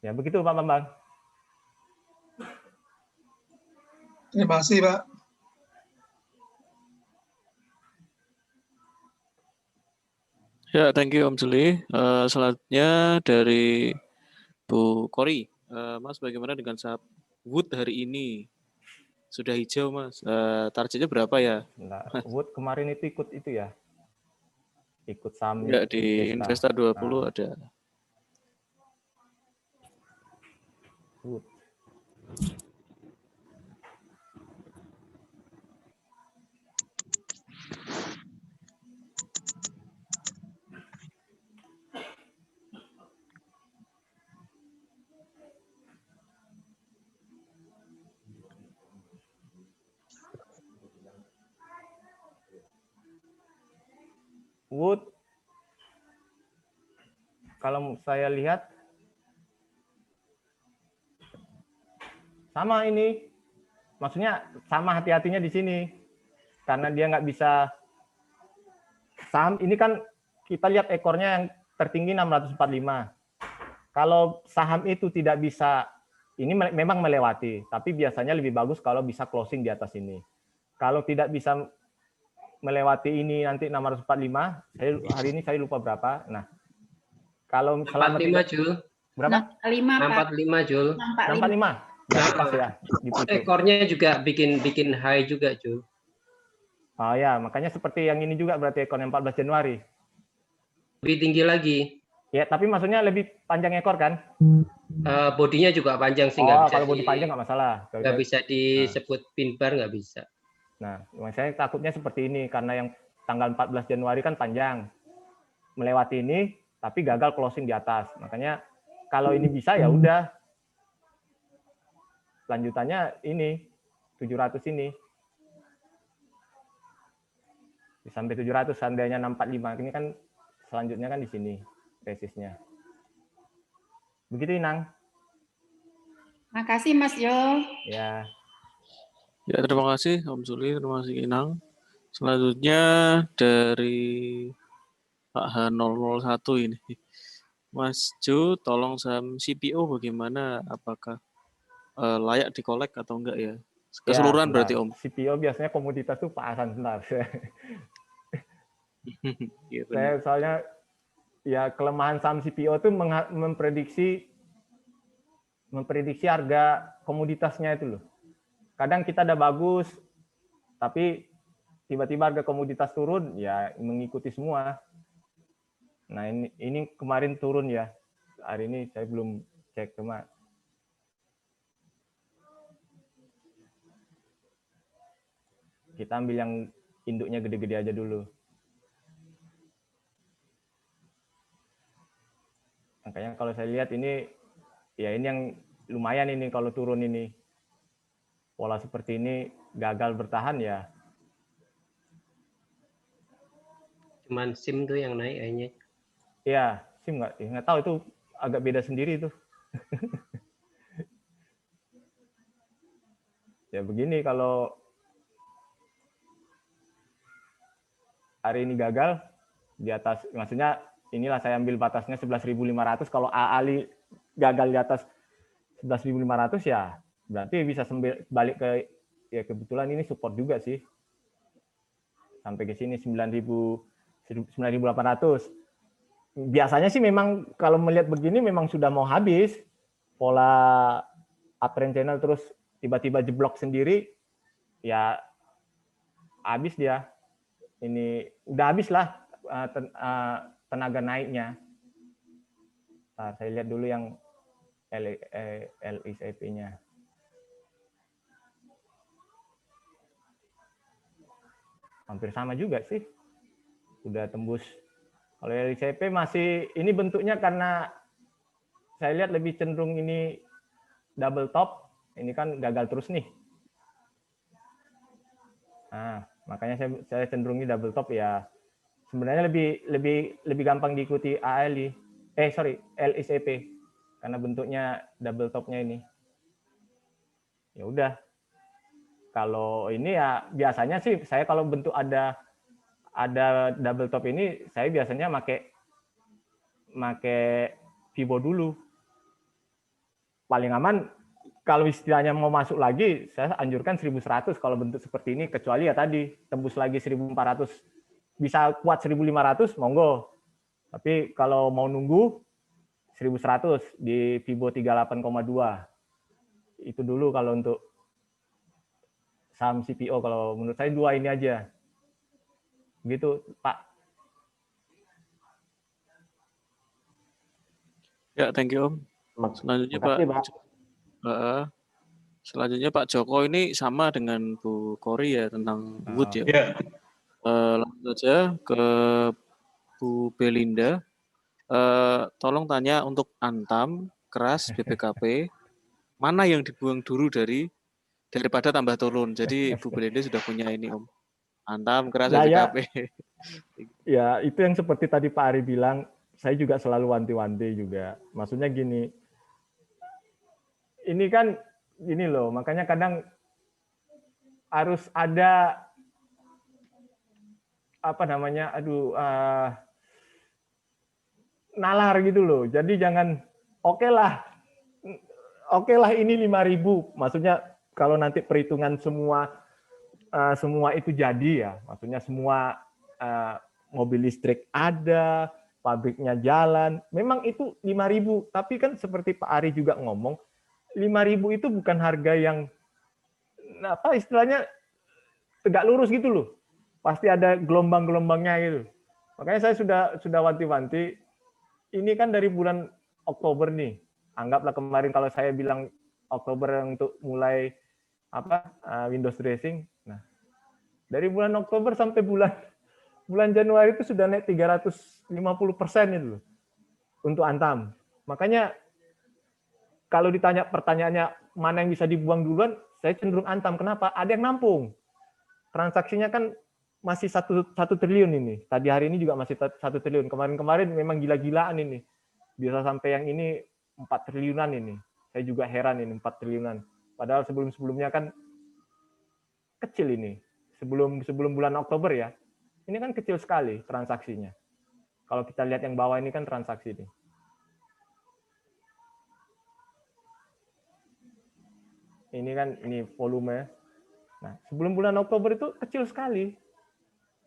Ya begitu Pak Bambang. Terima kasih, Pak. Ya, thank you Om Juli. Selanjutnya dari Bu Kori. Mas, bagaimana dengan saham Wood hari ini? Sudah hijau, Mas. Targetnya berapa ya? Enggak, Wood kemarin itu ikut itu ya? Ikut saham. Enggak, di Investa 20 nah. Ada. Wood. Wood, kalau saya lihat sama ini, maksudnya sama hati-hatinya di sini, karena dia nggak bisa saham ini kan kita lihat ekornya yang tertinggi 645. Kalau saham itu tidak bisa, ini memang melewati, tapi biasanya lebih bagus kalau bisa closing di atas ini. Kalau tidak bisa melewati ini nanti 645, hari ini saya lupa berapa. Nah, kalau 45 Jul. Berapa? 45 Jul. 45. Ya, pas ya. Ekornya juga bikin high juga Jul. Oh ya, makanya seperti yang ini juga berarti ekornya 14 Januari. Lebih tinggi lagi. Ya, tapi maksudnya lebih panjang ekor kan? Bodinya juga panjang sih. Kalau bodi panjang nggak masalah. Nggak bisa disebut pin bar, nggak bisa. Nah, saya takutnya seperti ini karena yang tanggal 14 Januari kan panjang. Melewati ini tapi gagal closing di atas. Makanya kalau ini bisa ya udah. Lanjutannya ini 700 ini. Sampai 700 seandainya 645. Ini kan selanjutnya kan di sini resistnya. Begitu Inang. Makasih Mas Jo. Ya. Ya, terima kasih Om Suli, terima kasih Inang. Selanjutnya dari Pak H001 ini. Mas Jo, tolong saham CPO bagaimana? Apakah layak dikolek atau enggak ya? Keseluruhan ya, berarti Om. CPO biasanya komoditas tuh Pak Hasan sebentar. Saya soalnya ya kelemahan saham CPO itu memprediksi harga komoditasnya itu loh. kadang kita udah bagus, tapi tiba-tiba harga komoditas turun, ya mengikuti semua. Nah ini kemarin turun ya, hari ini saya belum cek, cuma kita ambil yang induknya gede-gede aja dulu. Makanya kalau saya lihat ini, ya ini yang lumayan ini kalau turun ini. Pola seperti ini gagal bertahan ya. Cuman SIM tuh yang naik kayaknya. Iya, SIM nggak tahu, itu agak beda sendiri tuh. Ya begini, kalau hari ini gagal di atas, maksudnya inilah saya ambil batasnya 11.500. Kalau Ali gagal di atas 11.500 ya berarti bisa balik ke, ya kebetulan ini support juga sih. Sampai ke sini 9.800. Biasanya sih memang kalau melihat begini memang sudah mau habis pola uptrend channel, terus tiba-tiba jeblok sendiri, ya habis dia. Ini udah habis lah tenaga naiknya. Nah, saya lihat dulu yang LICP-nya. Hampir sama juga sih. Udah tembus. Kalau LICP masih, ini bentuknya karena saya lihat lebih cenderung ini double top. Ini kan gagal terus nih. Nah, makanya saya cenderung ini double top ya. Sebenarnya lebih gampang diikuti LICP karena bentuknya double topnya ini. Ya udah. Kalau ini ya biasanya sih saya kalau bentuk ada double top ini, saya biasanya make Fibo dulu. Paling aman kalau istilahnya mau masuk lagi, saya anjurkan 1.100 kalau bentuk seperti ini, kecuali ya tadi tembus lagi 1.400, bisa kuat 1.500 monggo. Tapi kalau mau nunggu 1.100 di Fibo 38,2. Itu dulu kalau untuk saham CPO, kalau menurut saya dua ini aja. Gitu, Pak. Ya, thank you, Om. Selanjutnya Selanjutnya Pak Joko, ini sama dengan Bu Kori ya tentang wood ya. Ya. Langsung saja ke Bu Belinda. Tolong tanya untuk Antam, keras, BPKP, mana yang dibuang dulu daripada tambah turun. Jadi Bu Belinda sudah punya ini, Om. Antam, keras, BPKP. Ya, itu yang seperti tadi Pak Ari bilang, saya juga selalu wanti-wanti juga. Maksudnya gini, ini kan gini loh, makanya kadang harus ada nalar gitu loh. Jadi jangan oke lah ini 5.000. Maksudnya kalau nanti perhitungan semua itu jadi ya, maksudnya semua mobil listrik ada, pabriknya jalan, memang itu 5.000. Tapi kan seperti Pak Ari juga ngomong, 5.000 itu bukan harga yang istilahnya tegak lurus gitu loh. Pasti ada gelombang-gelombangnya gitu. Makanya saya sudah wanti-wanti. Ini kan dari bulan Oktober nih. Anggaplah kemarin kalau saya bilang Oktober untuk mulai Windows dressing. Nah, dari bulan Oktober sampai bulan Januari itu sudah naik 350% itu loh untuk Antam. Makanya kalau ditanya pertanyaannya mana yang bisa dibuang duluan, saya cenderung Antam. Kenapa? Ada yang nampung. Transaksinya kan masih 1 triliun ini. Tadi hari ini juga masih 1 triliun. Kemarin-kemarin memang gila-gilaan ini. Bisa sampai yang ini 4 triliunan ini. Saya juga heran ini 4 triliunan. Padahal sebelum-sebelumnya kan kecil ini. Sebelum bulan Oktober ya. Ini kan kecil sekali transaksinya. Kalau kita lihat yang bawah ini kan transaksi ini. Ini kan ini volume. Nah, sebelum bulan Oktober itu kecil sekali.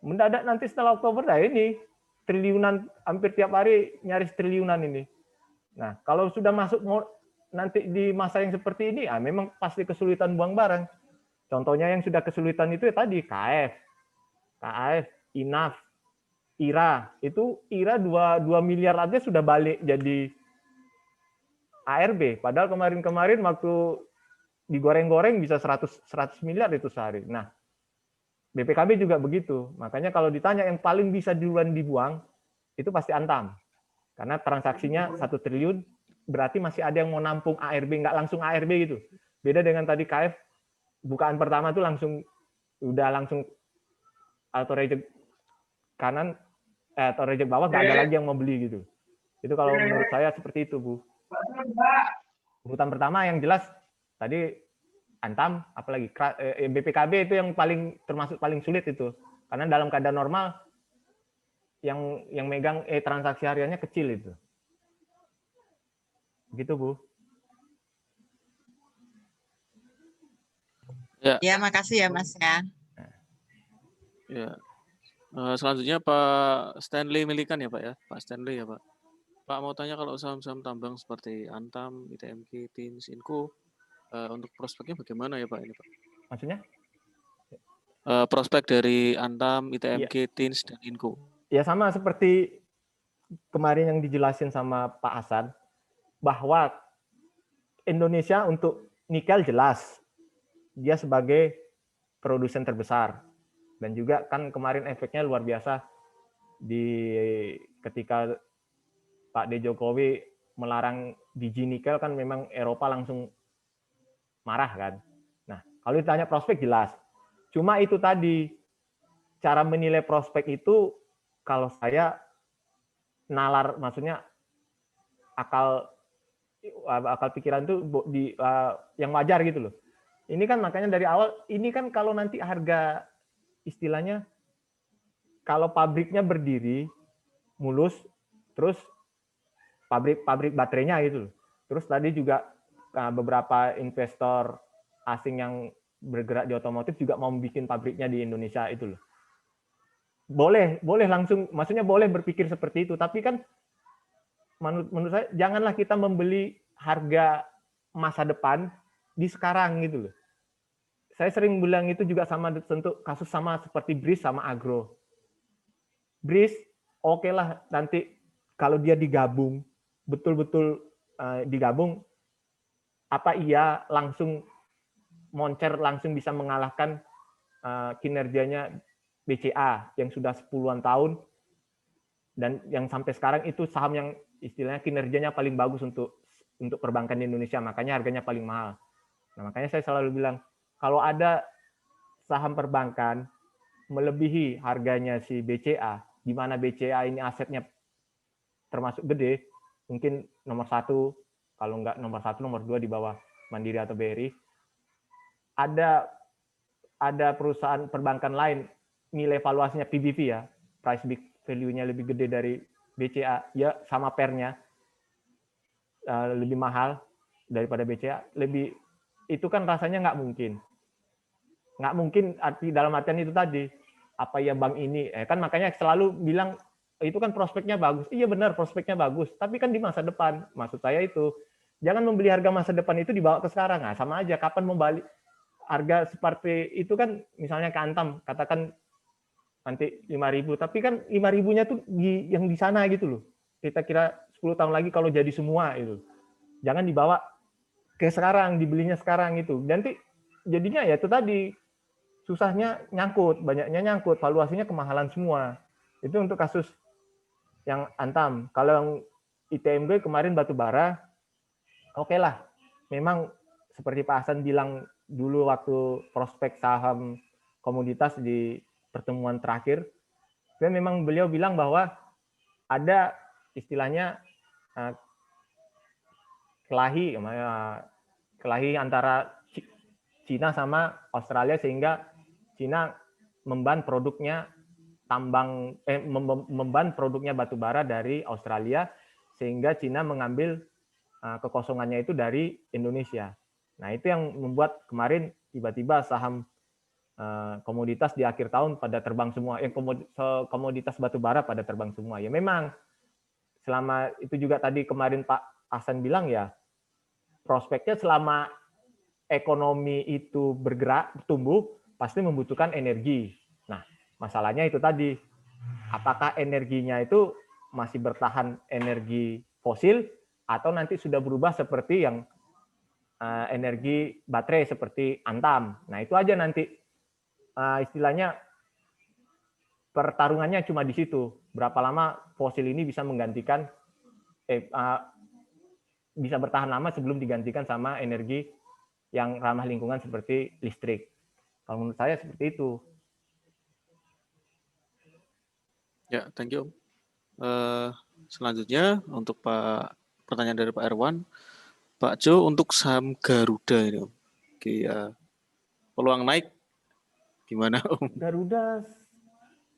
Mendadak nanti setelah Oktober, nah ini triliunan, hampir tiap hari nyaris triliunan ini. Nah, kalau sudah masuk nanti di masa yang seperti ini, memang pasti kesulitan buang barang. Contohnya yang sudah kesulitan itu ya tadi KF, INAF, IRA. Itu IRA 2 miliar aja sudah balik jadi ARB. Padahal kemarin-kemarin waktu digoreng-goreng bisa 100 miliar itu sehari. Nah, BPKB juga begitu. Makanya kalau ditanya yang paling bisa duluan dibuang, itu pasti Antam. Karena transaksinya 1 triliun, berarti masih ada yang mau nampung ARB, nggak langsung ARB gitu. Beda dengan tadi KF, bukaan pertama tuh langsung auto reject kanan, auto reject bawah, nggak ada lagi yang mau beli gitu. Itu kalau menurut saya seperti itu, Bu. Urutan pertama yang jelas tadi Antam, apalagi BPKB itu yang termasuk paling sulit itu. Karena dalam keadaan normal yang megang transaksi hariannya kecil itu. Gitu, Bu. Ya, makasih ya Mas ya. Ya. Selanjutnya Pak Stanley Milikan ya Pak ya, Pak Stanley ya Pak. Pak mau tanya kalau saham-saham tambang seperti Antam, ITMG, TINS, Inco, untuk prospeknya bagaimana ya Pak ini Pak? Maksudnya? Prospek dari Antam, ITMG, TINS, dan Inco. Ya sama seperti kemarin yang dijelasin sama Pak Hasan, bahwa Indonesia untuk nikel jelas, dia sebagai produsen terbesar. Dan juga kan kemarin efeknya luar biasa ketika Pak D. Jokowi melarang biji nikel kan memang Eropa langsung marah kan. Nah, kalau ditanya prospek jelas. Cuma itu tadi, cara menilai prospek itu kalau saya nalar, maksudnya akal pikiran itu yang wajar gitu loh. Ini kan makanya dari awal, ini kan kalau nanti harga istilahnya, kalau pabriknya berdiri, mulus, terus pabrik baterainya gitu loh. Terus tadi juga beberapa investor asing yang bergerak di otomotif juga mau bikin pabriknya di Indonesia itu loh. Boleh langsung, maksudnya boleh berpikir seperti itu, tapi kan menurut saya janganlah kita membeli harga masa depan di sekarang gitu loh. Saya sering bilang itu juga sama tentu kasus sama seperti BRIS sama Agro. BRIS oke lah nanti kalau dia digabung, betul-betul digabung, apa iya langsung moncer, langsung bisa mengalahkan kinerjanya BCA yang sudah 10-an tahun dan yang sampai sekarang itu saham yang istilahnya kinerjanya paling bagus untuk perbankan di Indonesia, makanya harganya paling mahal. Nah, makanya saya selalu bilang kalau ada saham perbankan melebihi harganya si BCA, di mana BCA ini asetnya termasuk gede, mungkin nomor 1, kalau nggak nomor 1, nomor 2 di bawah Mandiri atau BRI, ada perusahaan perbankan lain nilai valuasinya PBV ya, price book value-nya lebih gede dari BCA, ya sama pernya lebih mahal daripada BCA, itu kan rasanya nggak mungkin dalam artian itu tadi, apa ya bank ini, kan makanya selalu bilang itu kan prospeknya bagus, iya benar prospeknya bagus, tapi kan di masa depan, maksud saya itu, jangan membeli harga masa depan itu dibawa ke sekarang, nah, sama aja, kapan membalik harga seperti itu kan, misalnya ke Antam, katakan nanti 5.000, tapi kan 5.000-nya tuh yang di sana gitu loh, kita kira 10 tahun lagi kalau jadi semua itu, jangan dibawa ke sekarang, dibelinya sekarang itu. Nanti jadinya ya itu tadi, susahnya nyangkut, banyaknya nyangkut, valuasinya kemahalan semua. Itu untuk kasus yang Antam. Kalau yang ITMG kemarin batu bara, oke lah. Memang seperti Pak Hasan bilang dulu waktu prospek saham komoditas di pertemuan terakhir, dan memang beliau bilang bahwa ada istilahnya kelahi antara Cina sama Australia sehingga Cina memban produknya memban produknya batu bara dari Australia sehingga Cina mengambil kekosongannya itu dari Indonesia. Nah, itu yang membuat kemarin tiba-tiba saham komoditas di akhir tahun pada terbang semua, komoditas batu bara pada terbang semua. Ya memang selama itu juga tadi kemarin Pak Hasan bilang ya, prospeknya selama ekonomi itu bergerak, tumbuh, pasti membutuhkan energi. Nah, masalahnya itu tadi, apakah energinya itu masih bertahan energi fosil atau nanti sudah berubah seperti yang energi baterai seperti Antam. Nah, itu aja nanti istilahnya pertarungannya cuma di situ. Berapa lama fosil ini bisa menggantikan bisa bertahan lama sebelum digantikan sama energi yang ramah lingkungan seperti listrik. Kalau menurut saya seperti itu. Ya, thank you. Selanjutnya untuk pertanyaan dari Pak Erwan. Pak Jo, untuk saham Garuda ini, Om. Oke, peluang naik gimana, Om? Garuda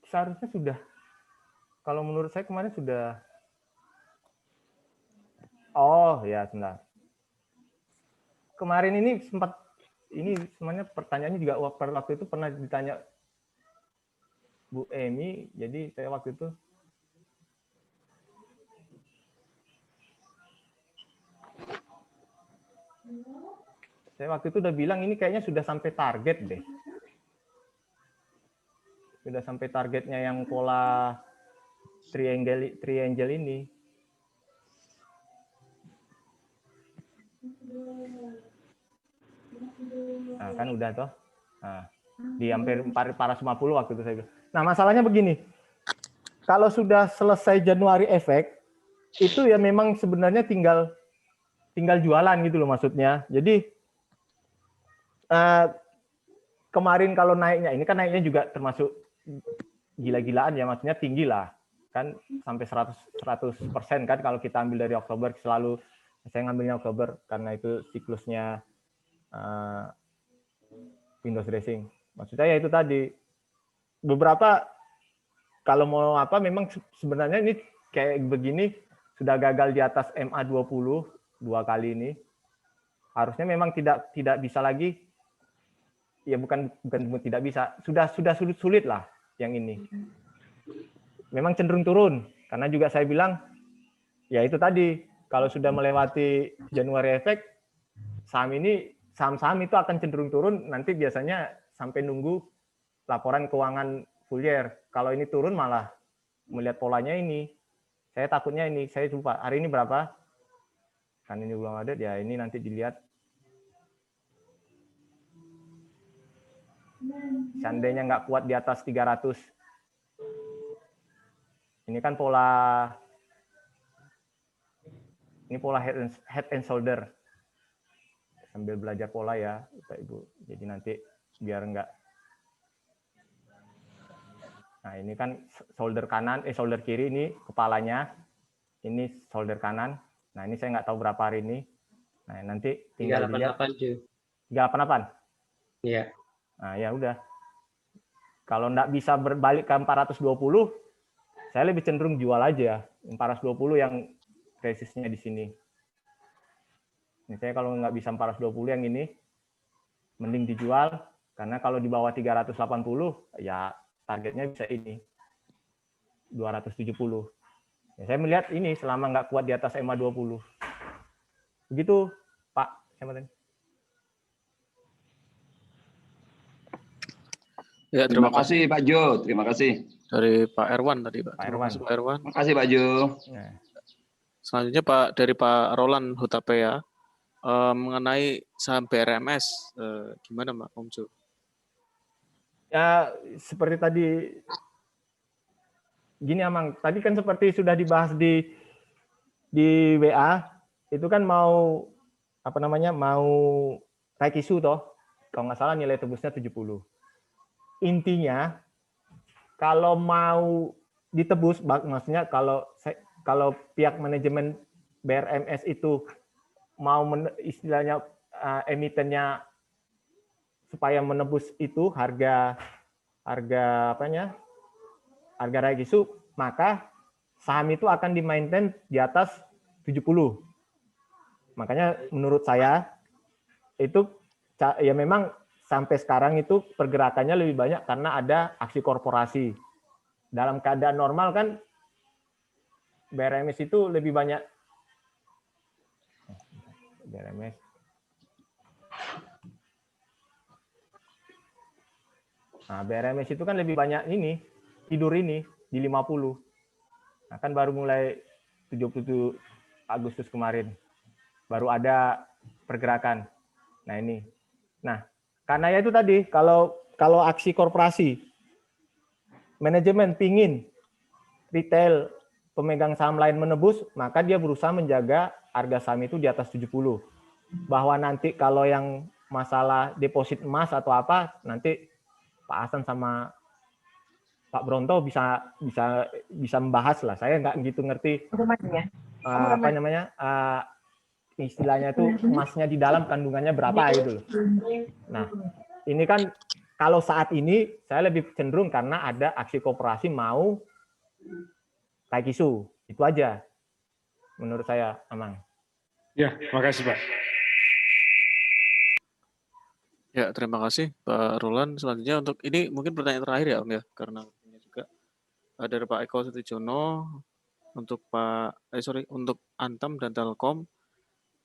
seharusnya sudah, kalau menurut saya kemarin sudah, oh ya sebentar. Kemarin ini sempat, ini sebenarnya pertanyaannya juga waktu itu pernah ditanya Bu Emi, jadi saya waktu itu udah bilang ini kayaknya sudah sampai target deh. Sudah sampai targetnya yang pola triangle ini. Nah, kan udah toh. Nah, di hampir 450 waktu itu saya bilang. Nah, masalahnya begini. Kalau sudah selesai Januari efek, itu ya memang sebenarnya tinggal jualan gitu loh maksudnya. Jadi kemarin kalau naiknya, ini kan naiknya juga termasuk gila-gilaan ya, maksudnya tinggi lah. Kan sampai 100% kan kalau kita ambil dari Oktober, selalu saya ngambilnya Oktober karena itu siklusnya Windows Dressing. Maksudnya ya itu tadi, beberapa kalau mau apa memang sebenarnya ini kayak begini sudah gagal di atas MA20 2 kali ini. Harusnya memang tidak bisa lagi, ya bukan tidak bisa, sudah sulit lah yang ini. Memang cenderung turun karena juga saya bilang ya itu tadi, kalau sudah melewati Januari efek, saham-saham itu akan cenderung turun, nanti biasanya sampai nunggu laporan keuangan full year. Kalau ini turun malah melihat polanya ini, saya takutnya ini, saya lupa hari ini berapa, kan ini belum ada, ya ini nanti dilihat. Seandainya nggak kuat di atas 300, ini kan pola head and shoulder. Sambil belajar pola ya, Bapak Ibu. Jadi nanti biar enggak. Nah, ini kan shoulder kanan, shoulder kiri ini kepalanya. Ini shoulder kanan. Nah, ini saya nggak tahu berapa hari ini. Nah, nanti tinggal dilihat. 388. Iya. Nah, ya udah. Kalau enggak bisa berbalik ke 420, saya lebih cenderung jual aja. 420 yang resistnya di sini. Misalnya kalau nggak bisa 420 yang ini, mending dijual, karena kalau di bawah 380, ya targetnya bisa ini, 270. Ya, saya melihat ini selama nggak kuat di atas MA20. Begitu, Pak. Ya, terima kasih Pak Jo, terima kasih. Dari Pak Erwan tadi, Pak. Terima kasih, Pak Erwan. Terima kasih Pak Jo. Selanjutnya dari Pak Roland Hutapea. Mengenai saham BRMS, gimana Pak Om Jo? Ya, seperti tadi, gini Amang, tadi kan seperti sudah dibahas di WA, itu kan mau Raikisu toh, kalau nggak salah nilai tebusnya 70. Intinya, kalau mau ditebus, maksudnya kalau pihak manajemen BRMS itu mau istilahnya emitennya supaya menebus itu harga Raikisu, maka saham itu akan di-maintain di atas 70. Makanya menurut saya itu ya memang sampai sekarang itu pergerakannya lebih banyak karena ada aksi korporasi. Dalam keadaan normal kan BRMS itu lebih banyak BRMS. Nah, BRMS itu kan lebih banyak ini, tidur ini di 50. Nah, kan baru mulai 77 Agustus kemarin. Baru ada pergerakan. Nah, ini. Nah, karena ya itu tadi, kalau aksi korporasi, manajemen pingin retail pemegang saham lain menebus, maka dia berusaha menjaga harga saham itu di atas 70. Bahwa nanti kalau yang masalah deposit emas atau apa, nanti Pak Hasan sama Pak Bronto bisa membahas lah. Saya nggak gitu ngerti apa namanya istilahnya itu emasnya di dalam kandungannya berapa gitu loh. Nah, ini kan kalau saat ini saya lebih cenderung karena ada aksi koperasi mau naik isu. Itu aja menurut saya, Amang. Ya, makasih Pak. Ya, terima kasih Pak Roland. Selanjutnya untuk ini mungkin pertanyaan terakhir ya Om ya, karena ini juga dari Pak Eko Setijono untuk untuk Antam dan Telkom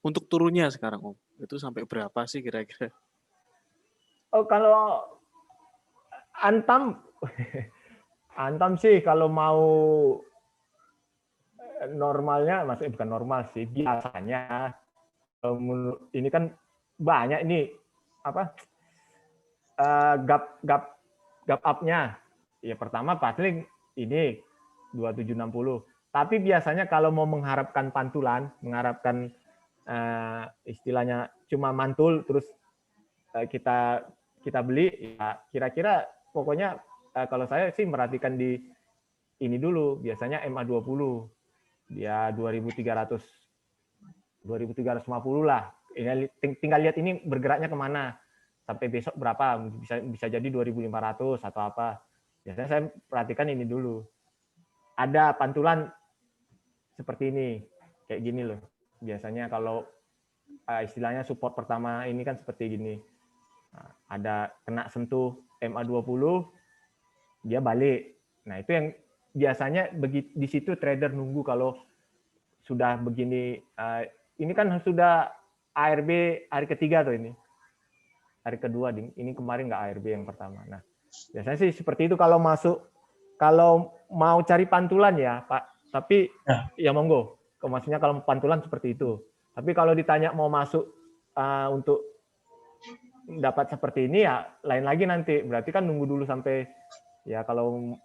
untuk turunnya sekarang Om. Itu sampai berapa sih kira-kira? Oh, kalau Antam Antam sih kalau mau normalnya, maksudnya bukan normal sih, biasanya ini kan banyak ini apa gap up-nya. Ya pertama pasti ini 2760. Tapi biasanya kalau mau mengharapkan pantulan, mengharapkan istilahnya cuma mantul terus kita beli, ya kira-kira pokoknya kalau saya sih merhatikan di ini dulu, biasanya MA20 dia 2300 2350 lah. Ini tinggal lihat ini bergeraknya kemana, sampai besok berapa, bisa jadi 2500 atau apa. Biasanya saya perhatikan ini dulu. Ada pantulan seperti ini, kayak gini loh. Biasanya kalau istilahnya support pertama ini kan seperti gini. Nah, ada kena sentuh MA20, dia balik. Nah, itu yang biasanya di situ trader nunggu kalau sudah begini. Ini kan sudah ARB hari ketiga tuh ini. Hari kedua, ini kemarin nggak ARB yang pertama. Nah, biasanya sih seperti itu kalau masuk, kalau mau cari pantulan ya Pak. Tapi ya monggo. Maksudnya kalau pantulan seperti itu. Tapi kalau ditanya mau masuk untuk dapat seperti ini ya lain lagi nanti. Berarti kan nunggu dulu sampai ya kalau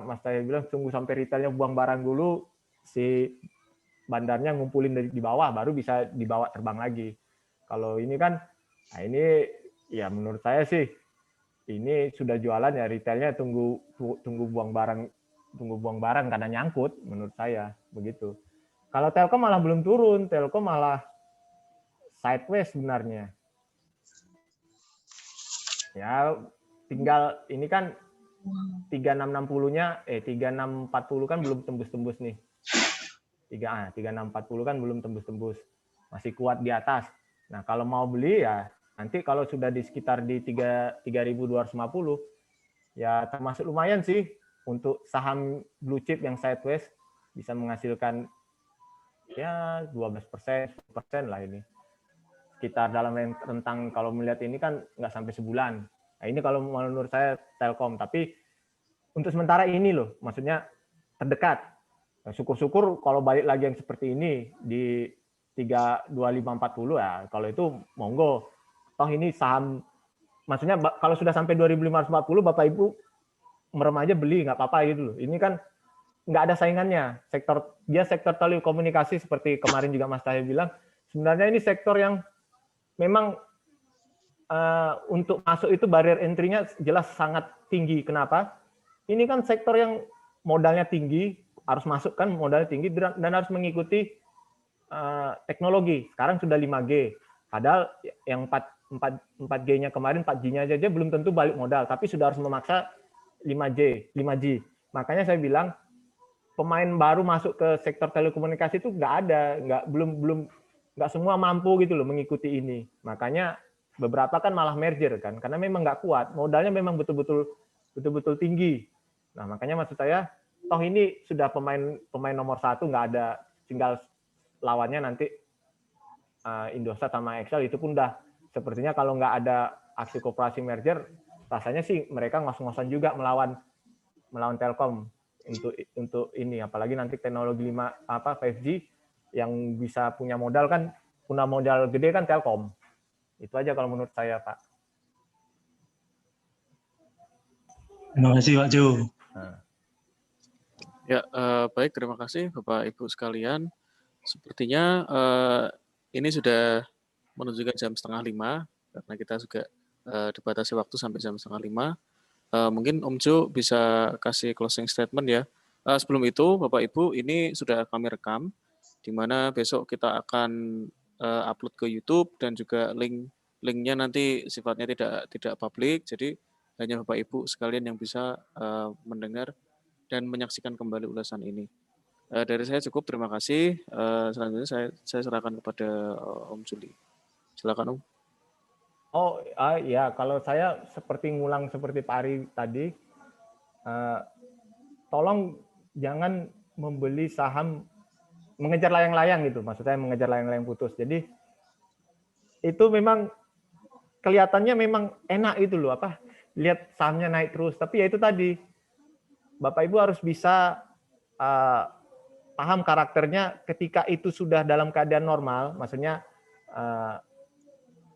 Mas Tahir bilang tunggu sampai retailnya buang barang dulu, si bandarnya ngumpulin dari di bawah baru bisa dibawa terbang lagi. Kalau ini kan, nah ini ya menurut saya sih ini sudah jualan ya retailnya tunggu buang barang karena nyangkut menurut saya begitu. Kalau Telkom malah belum turun, Telkom malah sideways sebenarnya. Ya tinggal ini kan 3660-nya 3640 kan belum tembus-tembus nih. 3640 kan belum tembus-tembus. Masih kuat di atas. Nah, kalau mau beli ya nanti kalau sudah di sekitar di 3250 ya termasuk lumayan sih untuk saham blue chip yang sideways bisa menghasilkan ya 12%, 10% lah ini. Sekitar dalam rentang kalau melihat ini kan nggak sampai sebulan. Nah, ini kalau menurut saya Telkom, tapi untuk sementara ini loh, maksudnya terdekat. Nah, syukur-syukur kalau balik lagi yang seperti ini di 32540 ya, kalau itu monggo. Toh ini saham, maksudnya kalau sudah sampai 2540 Bapak Ibu merem aja beli nggak apa-apa gitu loh. Ini kan nggak ada saingannya. Dia sektor telekomunikasi seperti kemarin juga Mas Tahir bilang, sebenarnya ini sektor yang memang untuk masuk itu barrier entry-nya jelas sangat tinggi. Kenapa? Ini kan sektor yang modalnya tinggi, harus masuk kan modalnya tinggi dan harus mengikuti teknologi. Sekarang sudah 5G. Padahal yang 4G-nya kemarin, 4G-nya aja belum tentu balik modal, tapi sudah harus memaksa 5G. Makanya saya bilang pemain baru masuk ke sektor telekomunikasi itu nggak ada, nggak semua mampu gitu loh mengikuti ini. Makanya beberapa kan malah merger kan, karena memang nggak kuat, modalnya memang betul-betul tinggi. Nah makanya maksud saya, toh ini sudah pemain nomor 1 nggak ada, tinggal lawannya nanti Indosat sama Excel itu pun udah sepertinya kalau nggak ada aksi koperasi merger rasanya sih mereka ngos-ngosan juga melawan Telkom untuk ini, apalagi nanti teknologi 5G yang bisa punya modal gede kan Telkom. Itu aja kalau menurut saya, Pak. Terima kasih Pak Jo. Ya, baik, terima kasih Bapak Ibu sekalian. Sepertinya ini sudah menunjukkan jam 4:30 karena kita juga dibatasi waktu sampai jam 4:30. Mungkin Om Jo bisa kasih closing statement ya. Sebelum itu, Bapak Ibu, ini sudah kami rekam, di mana besok kita akan upload ke YouTube dan juga linknya nanti sifatnya tidak publik, jadi hanya Bapak Ibu sekalian yang bisa mendengar dan menyaksikan kembali ulasan ini. Dari saya cukup, terima kasih. Selanjutnya saya serahkan kepada Om Juli. Silakan Om. Oh ya, kalau saya ngulang seperti Pak Ari tadi, tolong jangan membeli saham mengejar layang-layang gitu, maksud saya mengejar layang-layang putus. Jadi itu memang kelihatannya memang enak gitu loh, lihat sahamnya naik terus. Tapi ya itu tadi, Bapak Ibu harus bisa paham karakternya ketika itu sudah dalam keadaan normal, maksudnya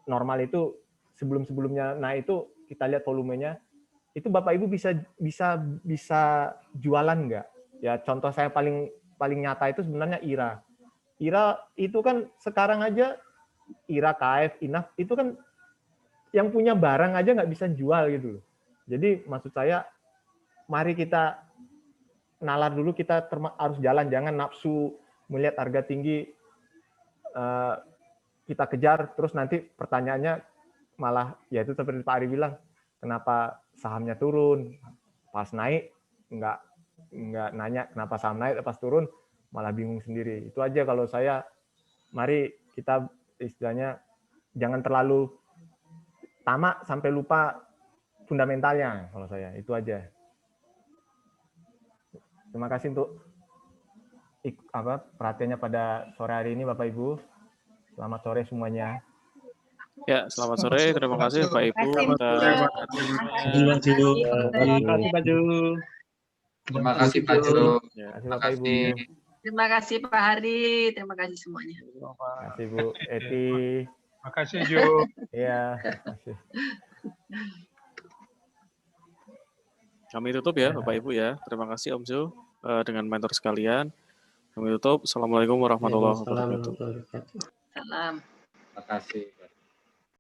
normal itu sebelum-sebelumnya naik itu kita lihat volumenya, itu Bapak Ibu bisa jualan nggak? Ya contoh saya paling nyata itu sebenarnya IRA. IRA itu kan sekarang aja IRA, KF, INAF itu kan yang punya barang aja nggak bisa jual gitu loh. Jadi maksud saya mari kita nalar dulu, kita harus jalan, jangan nafsu melihat harga tinggi kita kejar terus nanti pertanyaannya malah ya itu seperti Pak Ari bilang, kenapa sahamnya turun, pas naik nggak nanya kenapa saham naik, pas turun malah bingung sendiri. Itu aja kalau saya, mari kita istilahnya jangan terlalu tamak sampai lupa fundamentalnya, kalau saya itu aja. Terima kasih untuk perhatiannya pada sore hari ini Bapak Ibu. Selamat sore semuanya. Ya, selamat sore. Terima kasih Pak Ibu. Terima kasih Pak Jo. Terima kasih Pak Jo. Terima kasih Bapak Ibu. Terima kasih Pak Hari, terima kasih semuanya. Terima kasih Bu Eti. Terima kasih Jo. Iya, terima kasih. Kami tutup ya Bapak Ibu ya. Terima kasih Om Jo dengan mentor sekalian. Kami tutup. Assalamualaikum warahmatullahi wabarakatuh. Salam. Terima kasih.